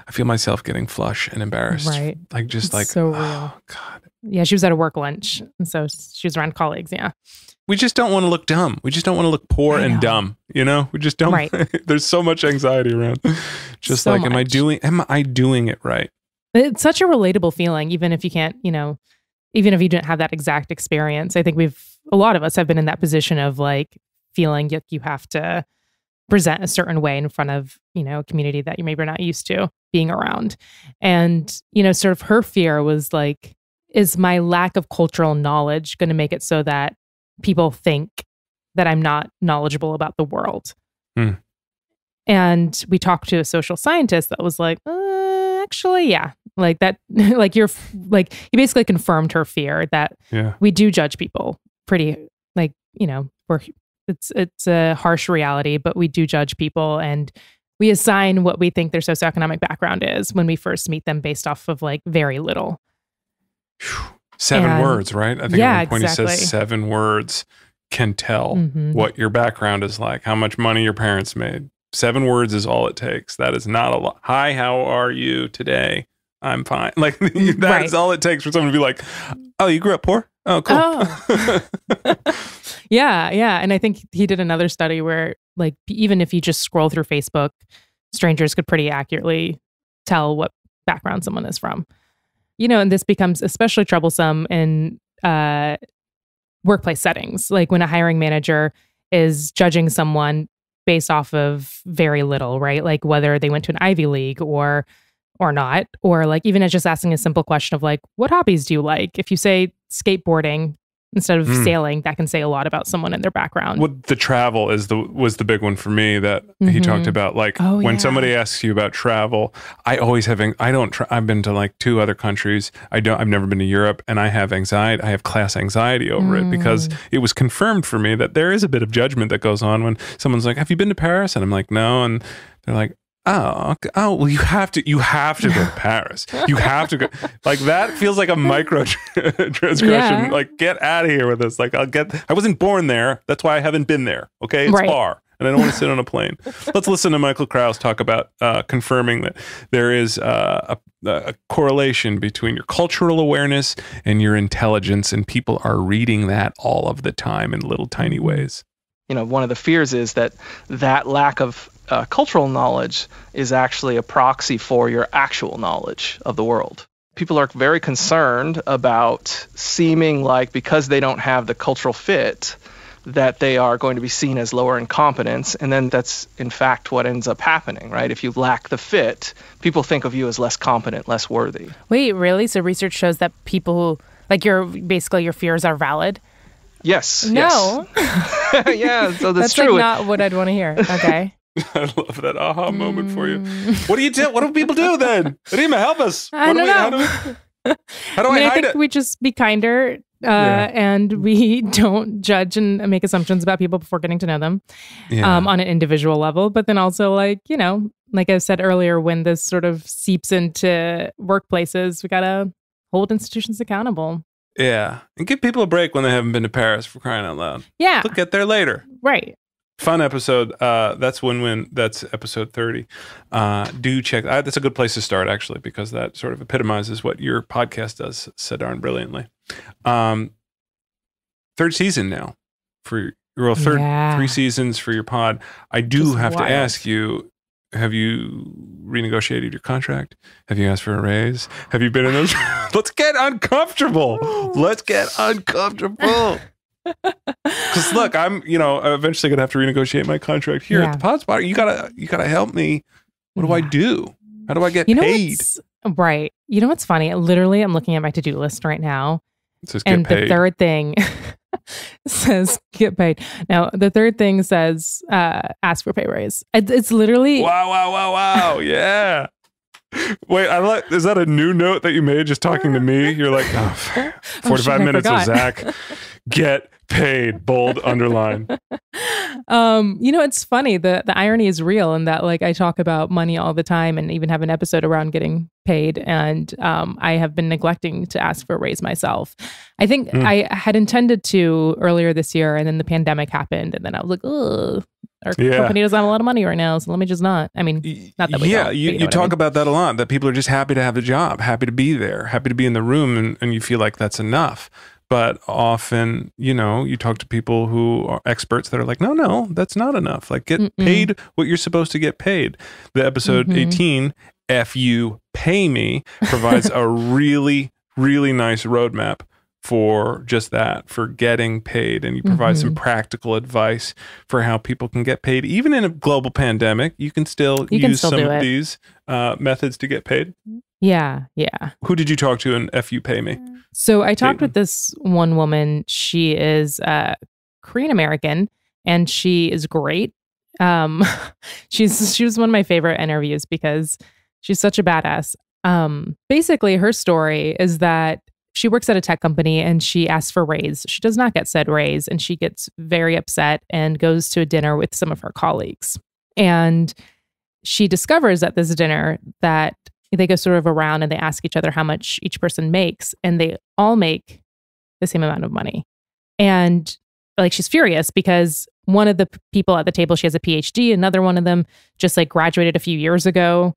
I feel myself getting flush and embarrassed. Right. Like, just It's like, so real. oh God. Yeah, she was at a work lunch. And so she was around colleagues. Yeah. We just don't want to look dumb. We just don't want to look poor and dumb. You know, we just don't. Right. There's so much anxiety around. Just So like, much. am I doing it right? It's such a relatable feeling, even if you can't, even if you didn't have that exact experience. I think a lot of us have been in that position of like feeling like you have to present a certain way in front of, a community that you maybe are not used to being around. And, sort of her fear was like, is my lack of cultural knowledge going to make it so that people think that I'm not knowledgeable about the world? And we talked to a social scientist that was like, actually, yeah, like that, like he basically confirmed her fear that we do judge people pretty, like, it's a harsh reality, but we do judge people and we assign what we think their socioeconomic background is when we first meet them based off of like very little. 7 words, right? I think at one point exactly. he says 7 words can tell what your background is like, how much money your parents made. 7 words is all it takes. That is not a lot. Hi, how are you today? I'm fine. Like that is all it takes for someone to be like, oh, you grew up poor? Oh, cool. Oh. Yeah. And I think he did another study where like, even if you just scroll through Facebook, strangers could pretty accurately tell what background someone is from. And this becomes especially troublesome in workplace settings. Like when a hiring manager is judging someone based off of very little, right? Like whether they went to an Ivy League or not, or like even just asking a simple question of like, what hobbies do you like? If you say skateboarding instead of sailing, that can say a lot about someone and their background. What the travel was the big one for me that he talked about. Like when somebody asks you about travel, I always have, I've been to like 2 other countries. I've never been to Europe, and I have anxiety. I have class anxiety over it because it was confirmed for me that there is a bit of judgment that goes on when someone's like, have you been to Paris? And I'm like, no. And they're like, oh, well, you have to go to Paris. You have to go. Like that feels like a micro transgression. Yeah. Like, get out of here with this. Like, I wasn't born there. That's why I haven't been there. Okay. It's far. And I don't want to sit on a plane. Let's listen to Michael Krause talk about confirming that there is a correlation between your cultural awareness and your intelligence. And people are reading that all of the time in little tiny ways. One of the fears is that lack of cultural knowledge is actually a proxy for your actual knowledge of the world. People are very concerned about seeming like because they don't have the cultural fit that they are going to be seen as lower in competence. And then that's in fact what ends up happening, right? If you lack the fit, people think of you as less competent, less worthy. Wait, really? So research shows that people, like your fears are valid? Yes. No. Yes. Yeah, so that's true. true. That's not what I'd want to hear. Okay. I love that aha moment for you. What do you do? What do people do then? Reema, help us. I don't know. How do I hide think it? we just be kinder and we don't judge and make assumptions about people before getting to know them on an individual level. But then also like I said earlier, when this sort of seeps into workplaces, we got to hold institutions accountable. Yeah. And give people a break when they haven't been to Paris, for crying out loud. Yeah. They'll get there later. Right. Fun episode. That's win-win. That's episode 30. Do check. That's a good place to start, actually, because that sort of epitomizes what your podcast does so darn brilliantly. 3rd season now for your 3 seasons for your pod. I do just have to ask you, have you renegotiated your contract? Have you asked for a raise? Have you been in those? Let's get uncomfortable. Because look, I'm eventually gonna have to renegotiate my contract here at the Pod Spotter. You gotta help me. What do I do? How do I get paid? Right. You know what's funny? Literally, I'm looking at my to-do list right now, it says get paid. The 3rd thing says get paid. Now the 3rd thing says ask for pay raise. It's literally wow. Yeah. Wait, is that a new note that you made just talking to me? You're like, 45 minutes of Zack. Get paid, bold underline. It's funny. The irony is real in that, like, I talk about money all the time and even have an episode around getting paid. And I have been neglecting to ask for a raise myself. I think I had intended to earlier this year, and then the pandemic happened. And then I was like, oh, our company doesn't have a lot of money right now, so let me just not. I mean, not that we don't, you talk about that a lot, that people are just happy to have a job, happy to be there, happy to be in the room, and you feel like that's enough. But often, you talk to people who are experts that are like, no, that's not enough. Like, get paid what you're supposed to get paid. The episode 18, F You Pay Me, provides a really, really nice roadmap for just that, for getting paid. And you provide some practical advice for how people can get paid. Even in a global pandemic, you can still use some of these methods to get paid. Yeah. Who did you talk to in F You Pay Me? So I talked with this one woman. She is Korean American, and she is great. She was one of my favorite interviews because she's such a badass. Basically, her story is that she works at a tech company and she asks for a raise. She does not get said raise, and she gets very upset and goes to a dinner with some of her colleagues. And she discovers at this dinner that they go sort of around and they ask each other how much each person makes, and they all make the same amount of money. And like, she's furious because one of the people at the table, she has a PhD. Another one of them just like graduated a few years ago.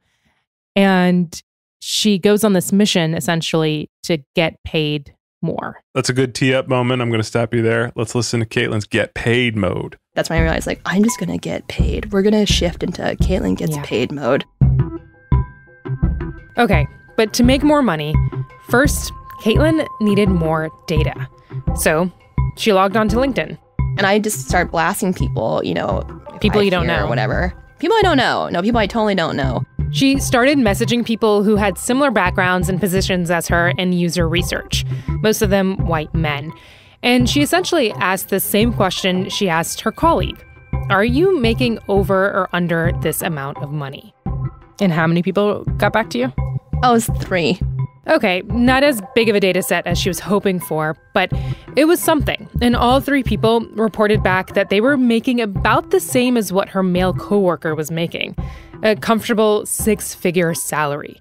And she goes on this mission essentially to get paid more. That's a good tee up moment. I'm going to stop you there. Let's listen to Caitlin's get paid mode. That's when I realized, like, I'm just going to get paid. We're going to shift into Caitlin gets paid mode. Okay, but to make more money, first, Caitlin needed more data. So she logged on to LinkedIn. And I just start blasting people, people you don't know. Or whatever. People I don't know. No, people I totally don't know. She started messaging people who had similar backgrounds and positions as her in user research, most of them white men. And she essentially asked the same question she asked her colleague. Are you making over or under this amount of money? And how many people got back to you? Oh, it was 3. Okay, not as big of a data set as she was hoping for, but it was something. And all 3 people reported back that they were making about the same as what her male coworker was making, a comfortable 6-figure salary.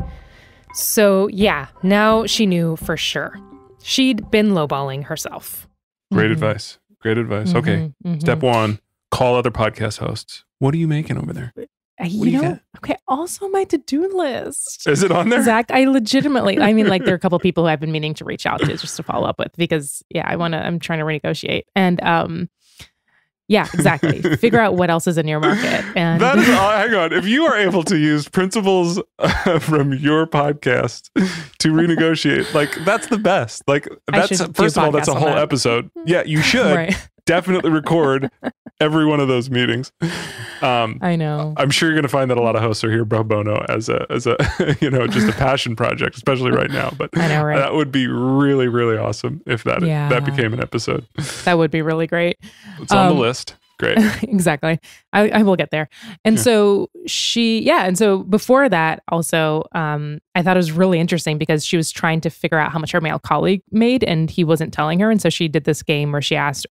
So yeah, now she knew for sure. She'd been lowballing herself. Great advice. Great advice. Okay, step 1, call other podcast hosts. What are you making over there? Okay, also my to-do list. Is it on there? Zack, I legitimately, like there are a couple people who I've been meaning to reach out to just to follow up with because, I'm trying to renegotiate. And, exactly. Figure out what else is in your market. And that is, hang on. If you are able to use principles from your podcast to renegotiate, like, that's the best. Like, that's, first of all, that's a whole episode. Yeah, you should definitely record every one of those meetings. I know. I'm sure you're going to find that a lot of hosts are here pro bono as a just a passion project, especially right now. But I know, right? That would be really, really awesome if that became an episode. That would be really great. It's on the list. Great. Exactly. I will get there. And so and so before that also, I thought it was really interesting because she was trying to figure out how much her male colleague made and he wasn't telling her. And so she did this game where she asked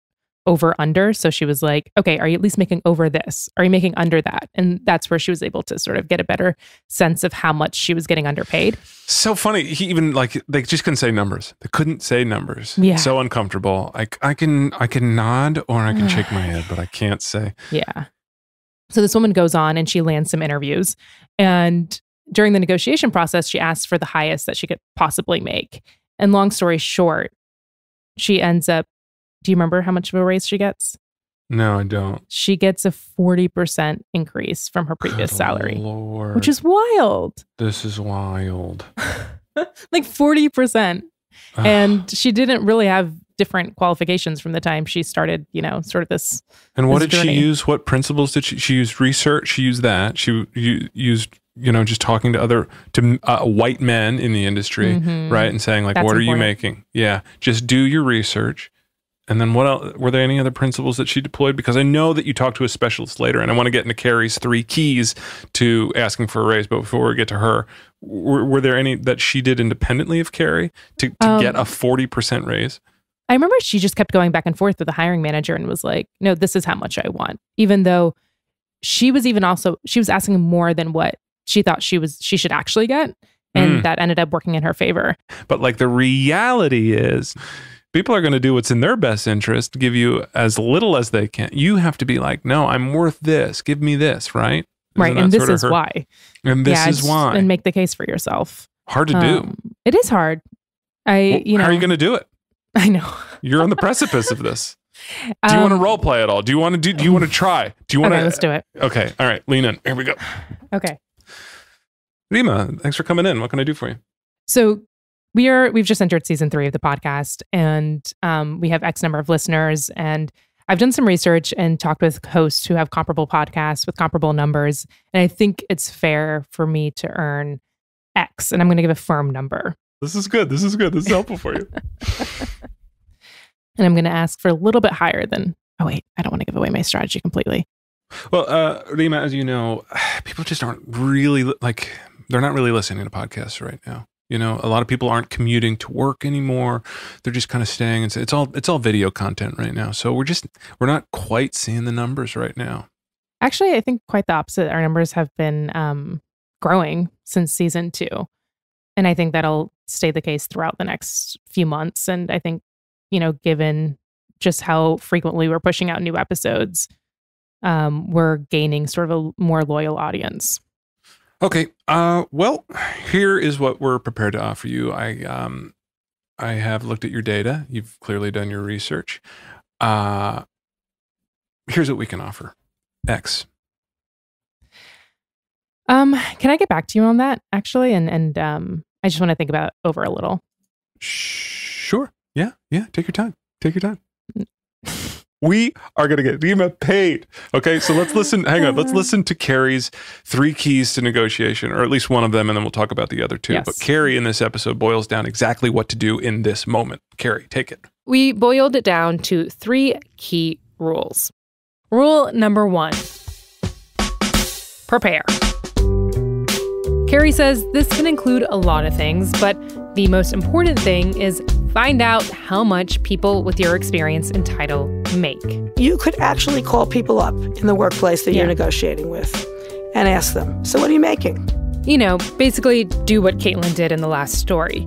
over under. So she was like, okay, are you at least making over this? Are you making under that? And that's where she was able to sort of get a better sense of how much she was getting underpaid. So funny. He even they just couldn't say numbers. They couldn't say numbers. Yeah. So uncomfortable. I can nod or I can shake my head, but I can't say. Yeah. So this woman goes on and she lands some interviews. And during the negotiation process, she asks for the highest that she could possibly make. And long story short, she ends up, do you remember how much of a raise she gets? No, I don't. She gets a 40% increase from her previous salary, Lord. Which is wild. This is wild. Like 40%. And she didn't really have different qualifications from the time she started, sort of this. And what did journey. she use? What principles did she use? Research. She used that. She used, just talking to white men in the industry, right? And saying like, That's what are you important. making? Yeah. Just do your research. And then what else? Were there any other principles that she deployed? Because I know that you talked to a specialist later, and I want to get into Carrie's 3 keys to asking for a raise. But before we get to her, were there any that she did independently of Carrie to get a 40% raise? I remember she just kept going back and forth with the hiring manager and was like, no, this is how much I want. Even though she was asking more than what she thought she should actually get. And that ended up working in her favor. But like the reality is people are going to do what's in their best interest, give you as little as they can. You have to be like, no, I'm worth this. Give me this, right? Right. And this is why. And this is why. And make the case for yourself. Hard to do. It is hard. How are you going to do it? I know. You're on the precipice of this. Do you want to role play at all? Do you want to try? Do you want to? Okay, let's do it. Okay. All right. Lean in. Here we go. Okay. Reema, thanks for coming in. What can I do for you? So we've just entered season 3 of the podcast, and we have X number of listeners, and I've done some research and talked with hosts who have comparable podcasts with comparable numbers. And I think it's fair for me to earn X, and I'm going to give a firm number. This is good. This is helpful for you. And I'm going to ask for a little bit higher than, oh wait, I don't want to give away my strategy completely. Well, Reema, as you know, people just aren't really they're not really listening to podcasts right now. You know, a lot of people aren't commuting to work anymore. They're just kind of staying. And it's all video content right now. So we're not quite seeing the numbers right now. Actually, I think quite the opposite. Our numbers have been growing since season 2. And I think that'll stay the case throughout the next few months. And I think, given just how frequently we're pushing out new episodes, we're gaining sort of a more loyal audience. Okay. Well, here is what we're prepared to offer you. I have looked at your data. You've clearly done your research. Here's what we can offer. X. Can I get back to you on that, actually? And I just want to think about it over a little. Sure. Yeah. Take your time. We are going to get Reema paid. Okay, so let's listen. Hang on. Let's listen to Carrie's 3 keys to negotiation, or at least one of them, and then we'll talk about the other 2. Yes. But Carrie in this episode boils down exactly what to do in this moment. Carrie, take it. We boiled it down to 3 key rules. Rule number 1, prepare. Carrie says this can include a lot of things, but the most important thing is find out how much people with your experience in title make. You could actually call people up in the workplace that you're negotiating with and ask them, so what are you making? Basically do what Caitlin did in the last story.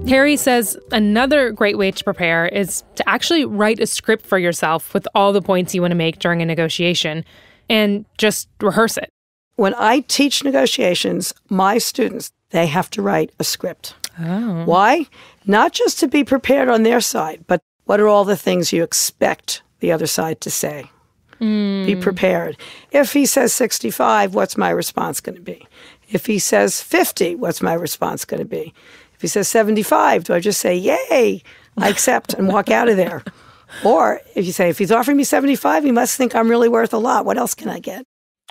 Carrie says another great way to prepare is to actually write a script for yourself with all the points you want to make during a negotiation and just rehearse it. When I teach negotiations, my students, they have to write a script. Oh. Why? Not just to be prepared on their side, but what are all the things you expect the other side to say? Be prepared. If he says 65, what's my response going to be? If he says 50, what's my response going to be? If he says 75, do I just say, yay, I accept and walk out of there? Or if you say, if he's offering me 75, he must think I'm really worth a lot. What else can I get?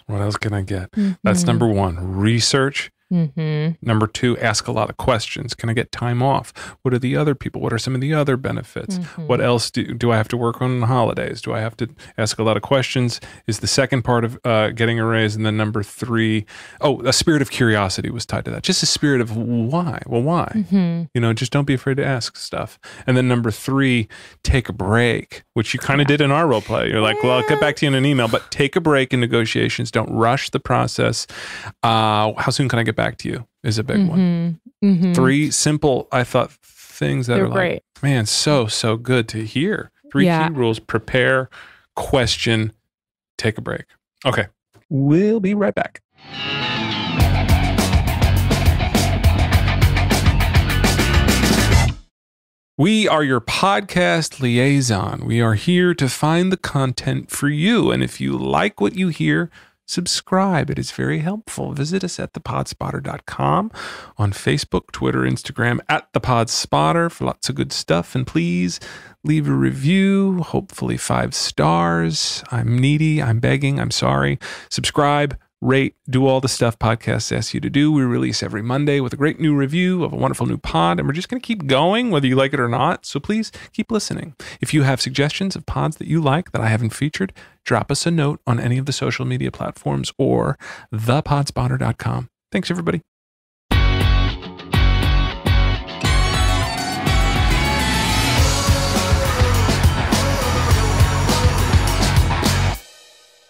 What else can I get? That's number 1, research. Number 2, ask a lot of questions. Can I get time off? What are the other people? What are some of the other benefits? What else do I have to work on holidays? Do I have to ask a lot of questions? Is the second part of getting a raise. And then number 3, a spirit of curiosity was tied to that. Just a spirit of why? Well, why? Just don't be afraid to ask stuff. And then number 3, take a break, which you kind of did in our role play. You're like, well, I'll get back to you in an email, but take a break in negotiations. Don't rush the process. How soon can I get back to you is a big one. 3 simple, I thought, things that They're are great. like, man, so good to hear. 3 key rules: prepare, question, take a break. Okay. We'll be right back. We are your podcast liaison. We are here to find the content for you. And if you like what you hear, subscribe. It is very helpful. Visit us at thepodspotter.com, on Facebook, Twitter, Instagram, at thepodspotter for lots of good stuff. And please leave a review, hopefully 5 stars. I'm needy. I'm begging. I'm sorry. Subscribe, rate, do all the stuff podcasts ask you to do. We release every Monday with a great new review of a wonderful new pod, and we're just going to keep going whether you like it or not. So please keep listening. If you have suggestions of pods that you like that I haven't featured, drop us a note on any of the social media platforms or thepodspotter.com. Thanks, everybody.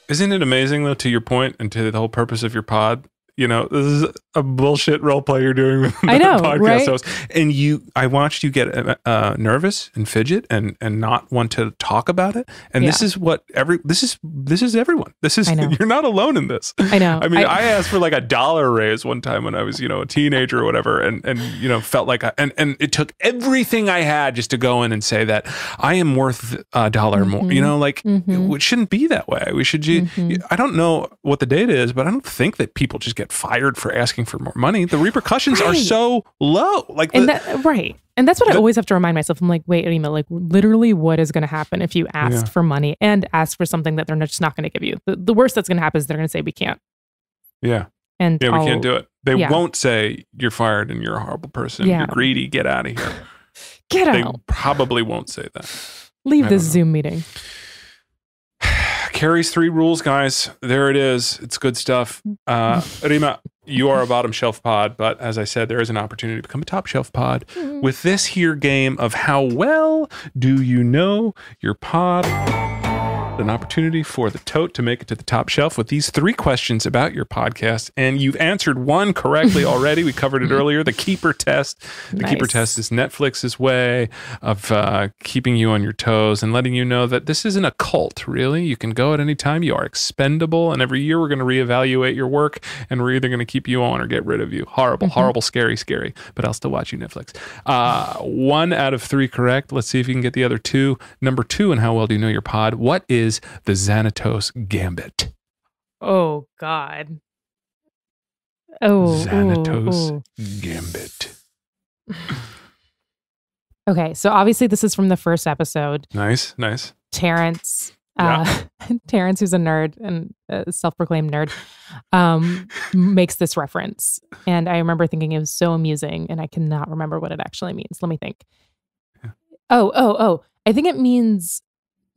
Isn't it amazing, though, to your point and to the whole purpose of your pod? You know, this is a bullshit role play you're doing with I know, podcast right? host. And I watched you get nervous and fidget and not want to talk about it. And this is what this is everyone. You're not alone in this. I know. I mean, I asked for like $1 raise one time when I was, a teenager or whatever, and felt like and it took everything I had just to go in and say that I am worth $1 more. It shouldn't be that way. We should. I don't know what the data is, but I don't think that people just get fired for asking for more money. The repercussions are so low. And that's what I always have to remind myself. I'm like, wait, Reema, like literally what is going to happen if you ask for money and ask for something that they're just not going to give you? The worst that's going to happen is they're going to say we can't. Yeah. And we can't do it. They won't say you're fired and you're a horrible person. Yeah. You're greedy. Get out of here. Get They out. probably won't say that. Leave this Zoom meeting. Carrie's 3 rules, guys. There it is. It's good stuff. Reema, you are a bottom shelf pod, but as I said, there is an opportunity to become a top shelf pod with this here game of how well do you know your pod. An opportunity for the tote to make it to the top shelf with these 3 questions about your podcast. And you've answered one correctly already. We covered it earlier. The keeper test. The keeper test is Netflix's way of keeping you on your toes and letting you know that this isn't a cult, really. You can go at any time. You are expendable. And every year we're going to reevaluate your work and we're either going to keep you on or get rid of you. Horrible, horrible, scary. But I'll still watch you Netflix. 1 out of 3 correct. Let's see if you can get the other 2. Number 2, and how well do you know your pod? What is the Xanatos Gambit? Oh, God. Oh, Xanatos Gambit. Okay, so obviously this is from the first episode. Nice. Terrence, Terrence, who's a nerd and a self-proclaimed nerd, makes this reference. And I remember thinking it was so amusing, and I cannot remember what it actually means. Let me think. Yeah. Oh. I think it means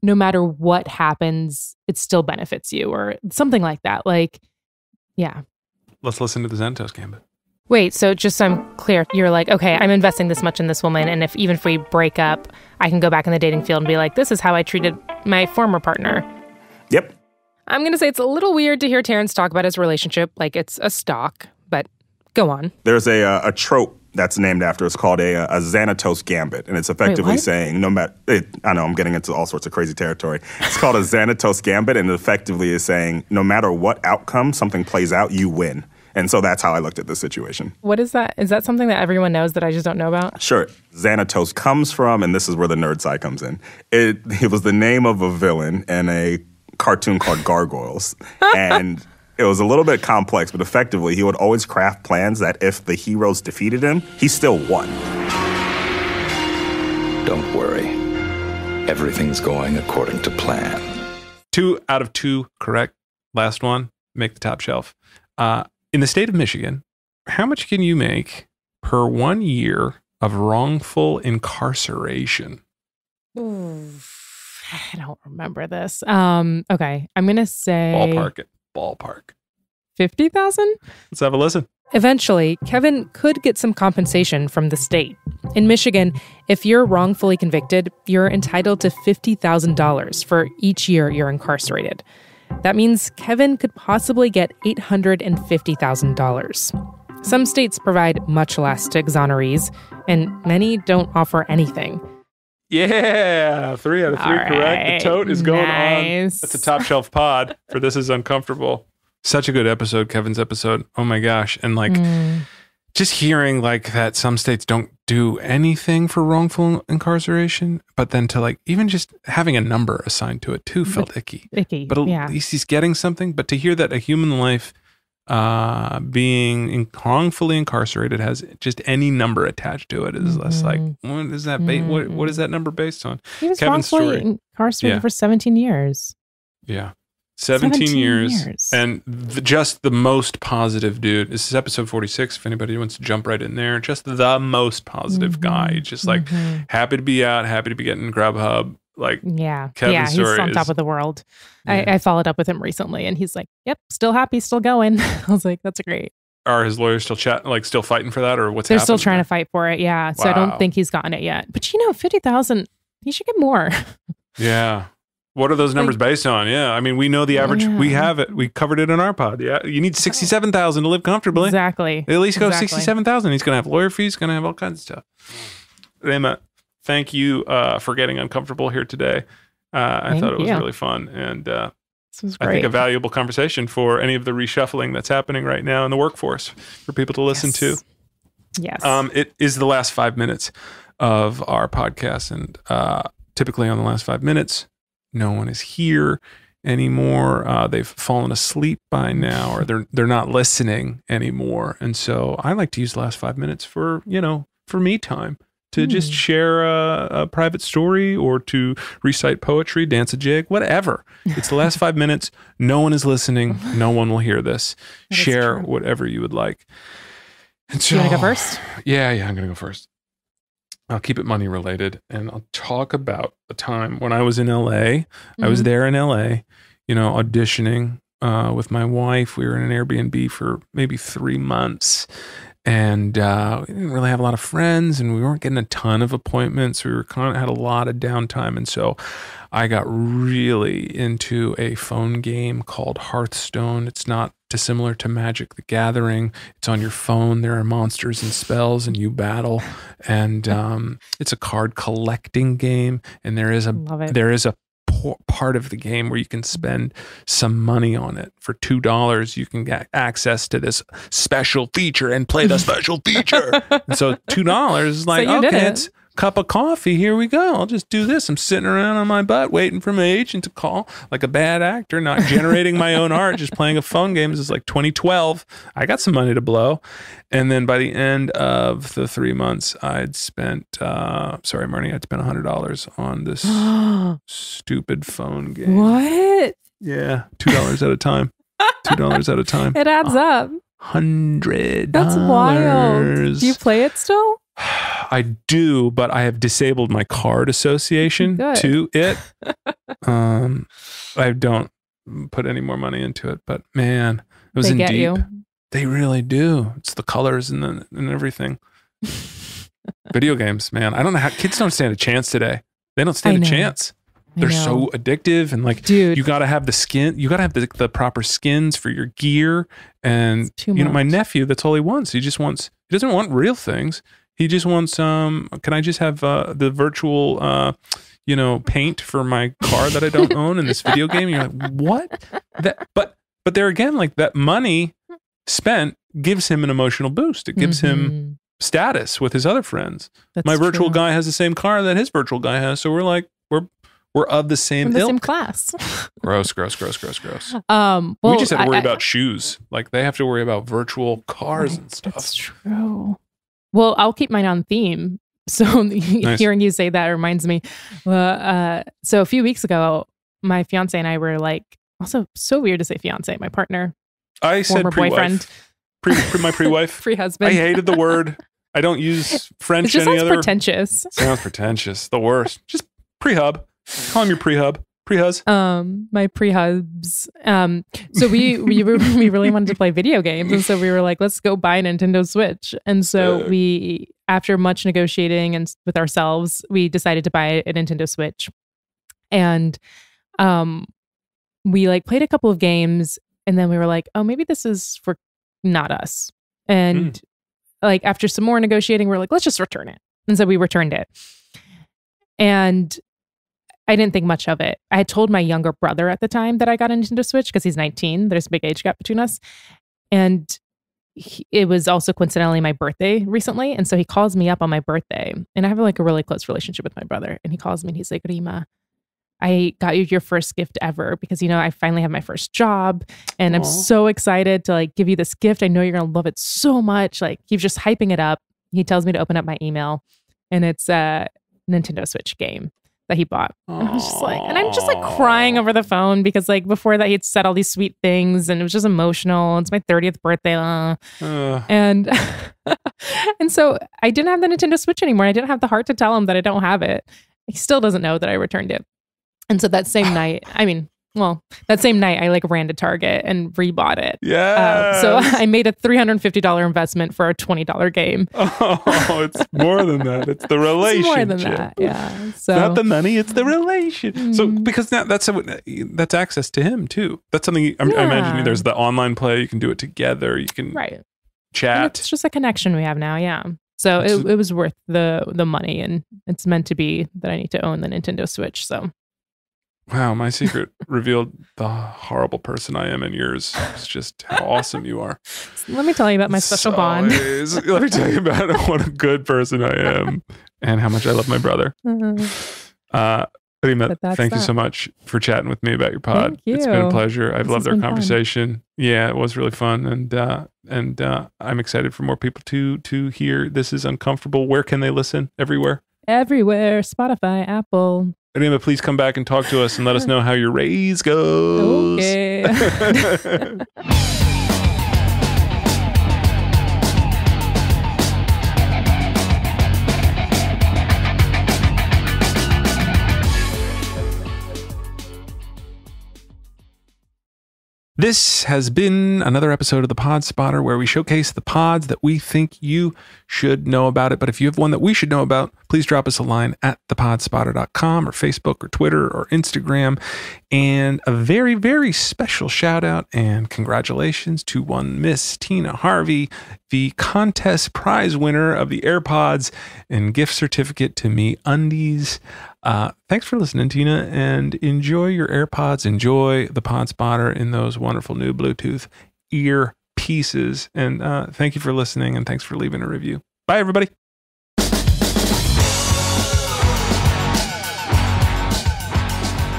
no matter what happens, it still benefits you or something like that. Let's listen to the Xanatos Gambit. Wait, so just so I'm clear, you're like, okay, I'm investing this much in this woman, and even if we break up, I can go back in the dating field and be like, this is how I treated my former partner. Yep. I'm going to say it's a little weird to hear Terrence talk about his relationship like it's a stock, but go on. There's a trope that's named after. It's called a Xanatos Gambit, and it's effectively saying no matter. I know I'm getting into all sorts of crazy territory. It's called a Xanatos Gambit, and it effectively is saying no matter what outcome something plays out, you win. And so that's how I looked at the situation. What is that? Is that something that everyone knows that I just don't know about? Sure. Xanatos comes from, and this is where the nerd side comes in. It was the name of a villain in a cartoon called Gargoyles, and it was a little bit complex, but effectively, he would always craft plans that if the heroes defeated him, he still won. Don't worry. Everything's going according to plan. 2 out of 2 correct. Last one, make the top shelf. In the state of Michigan, how much can you make per 1 year of wrongful incarceration? Ooh, I don't remember this. Okay, I'm going to say... Ballpark. 50,000? Let's have a listen. Eventually, Kevin could get some compensation from the state. In Michigan, if you're wrongfully convicted, you're entitled to $50,000 for each year you're incarcerated. That means Kevin could possibly get $850,000. Some states provide much less to exonerees, and many don't offer anything. Yeah, 3 out of 3 correct. The tote is going on. Nice. That's a top shelf pod for This Is Uncomfortable. Such a good episode, Kevin's episode. Oh my gosh. And just hearing that some states don't do anything for wrongful incarceration, but then to even just having a number assigned to it too felt icky. But at least he's getting something. But to hear that a human life being wrongfully incarcerated has just any number attached to it is less what is that what is that number based on? He was Kevin's wrongfully story. incarcerated for 17 years. Yeah. 17 years. And just the most positive dude. This is episode 46. If anybody wants to jump right in there, just the most positive guy. Just happy to be out, happy to be getting Grubhub. Kevin's he's on top of the world. Yeah. I followed up with him recently, and he's like, "Yep, still happy, still going." I was like, "That's great." Are his lawyers still still fighting for that, or what's They're happening? still trying to fight for it. Yeah, so I don't think he's gotten it yet. But 50,000, he should get more. Yeah. What are those numbers based on? Yeah. I mean, we know the average. We have it. We covered it in our pod. Yeah. You need 67,000 to live comfortably. Exactly. At least go 67,000. He's going to have lawyer fees. Going to have all kinds of stuff. Reema, thank you for getting uncomfortable here today. I thought it was really fun. And this was great. I think a valuable conversation for any of the reshuffling that's happening right now in the workforce for people to listen to. Yes. It is the last 5 minutes of our podcast. And typically on the last 5 minutes, no one is here anymore. They've fallen asleep by now, or they're not listening anymore. And so I like to use the last 5 minutes for me time to just share a private story or to recite poetry, dance a jig, whatever. It's the last 5 minutes. No one is listening. No one will hear this. Share whatever you would like. And so, you want to go first? Yeah, I'm going to go first. I'll keep it money related, and I'll talk about a time when I was in LA. I was there in LA, auditioning with my wife. We were in an Airbnb for maybe 3 months, and we didn't really have a lot of friends, and we weren't getting a ton of appointments. We were had a lot of downtime, and so I got really into a phone game called Hearthstone. It's not dissimilar to Magic the Gathering. It's on your phone. There are monsters and spells, and you battle. And it's a card collecting game. And there is a part of the game where you can spend some money on it. For $2, you can get access to this special feature and play the special feature. And so $2 is like, okay, it's cup of coffee. Here we go. I'll just do this. I'm sitting around on my butt waiting for my agent to call like a bad actor, not generating my own art, just playing a phone game. This is like 2012. I got some money to blow. And then by the end of the 3 months, I'd spent, sorry, Marnie, I'd spent $100 on this stupid phone game. What? Yeah. $2 at a time. $2 at a time. It adds up. $100. That's wild. Do you play it still? I do, but I have disabled my card association to it. I don't put any more money into it, but man, it was in deep. You. They really do. It's the colors and everything. Video games, man. I don't know how kids don't stand a chance today. They don't stand a chance. They're so addictive, and like, dude, you got to have the skin. You got to have the proper skins for your gear. And my nephew, that's all he wants. He doesn't want real things. He just wants, can I just have the virtual, paint for my car that I don't own in this video game? And you're like, what? But there again, like that money spent gives him an emotional boost. It gives him status with his other friends. My virtual guy has the same car that his virtual guy has. So we're like, we're of the same ilk. Same class. Gross. We just have to worry about shoes. Like they have to worry about virtual cars and stuff. That's true. Well, I'll keep mine on theme. So hearing you say that reminds me. So a few weeks ago, my fiance and I were like, also so weird to say fiance, my partner. I said boyfriend. My pre-wife. Pre-husband. I hated the word. I don't use French. It just sounds pretentious. Sounds pretentious. The worst. Just pre-hub. Call him your pre-hub. Pre-hus. My pre-hubs. So we really wanted to play video games, and so we were like, let's go buy a Nintendo Switch. And so we, after much negotiating and with ourselves, we decided to buy a Nintendo Switch. And we like played a couple of games, and then we were like, oh, maybe this is for not us. And like after some more negotiating, we're like, let's just return it. And so we returned it. And I didn't think much of it. I had told my younger brother at the time that I got a Nintendo Switch because he's 19. There's a big age gap between us. And it was also coincidentally my birthday recently. And so he calls me up on my birthday. And I have like a really close relationship with my brother. And he calls me and he's like, Reema, I got you your first gift ever because, I finally have my first job. And I'm so excited to like give you this gift. I know you're going to love it so much. Like he's just hyping it up. He tells me to open up my email. And it's a Nintendo Switch game that he bought. And I was just like, and I'm just like crying over the phone because like before that he'd said all these sweet things and it was just emotional. It's my 30th birthday. And and so I didn't have the Nintendo Switch anymore. I didn't have the heart to tell him that I don't have it. He still doesn't know that I returned it. And so that same night, I mean, Well, that same night, I like ran to Target and rebought it. Yeah. So I made a $350 investment for a $20 game. Oh, it's more than that. It's the relationship. It's more than that. Yeah. So not the money, it's the relation. So because now that's access to him too. That's something I imagine there's the online play. You can do it together. You can chat. And it's just a connection we have now. Yeah. So it was worth the money, and it's meant to be that I need to own the Nintendo Switch. So. Wow, my secret revealed the horrible person I am, and yours is just how awesome you are. Let me tell you about my special bond. Let me tell you about what a good person I am and how much I love my brother. Reema, thank you so much for chatting with me about your pod. Thank you. It's been a pleasure. I've loved our conversation. Fun. Yeah, it was really fun, and I'm excited for more people to hear This Is Uncomfortable. Where can they listen? Everywhere? Everywhere. Spotify, Apple. Reema, please come back and talk to us and let us know how your raise goes. Okay. This has been another episode of the Pod Spotter, where we showcase the pods that we think you should know about it. But if you have one that we should know about, please drop us a line at thepodspotter.com or Facebook or Twitter or Instagram. And a very, very special shout out and congratulations to one Miss Tina Harvey, the contest prize winner of the AirPods and gift certificate to MeUndies. Thanks for listening, Tina, and enjoy your AirPods. Enjoy the Pod Spotter in those wonderful new Bluetooth ear pieces. And thank you for listening, and thanks for leaving a review. Bye, everybody.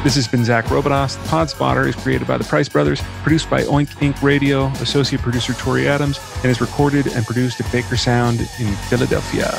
This has been Zack Robodos. The Pod Spotter is created by the Price Brothers, produced by Oink Inc. Radio, associate producer Tori Adams, and is recorded and produced at Baker Sound in Philadelphia.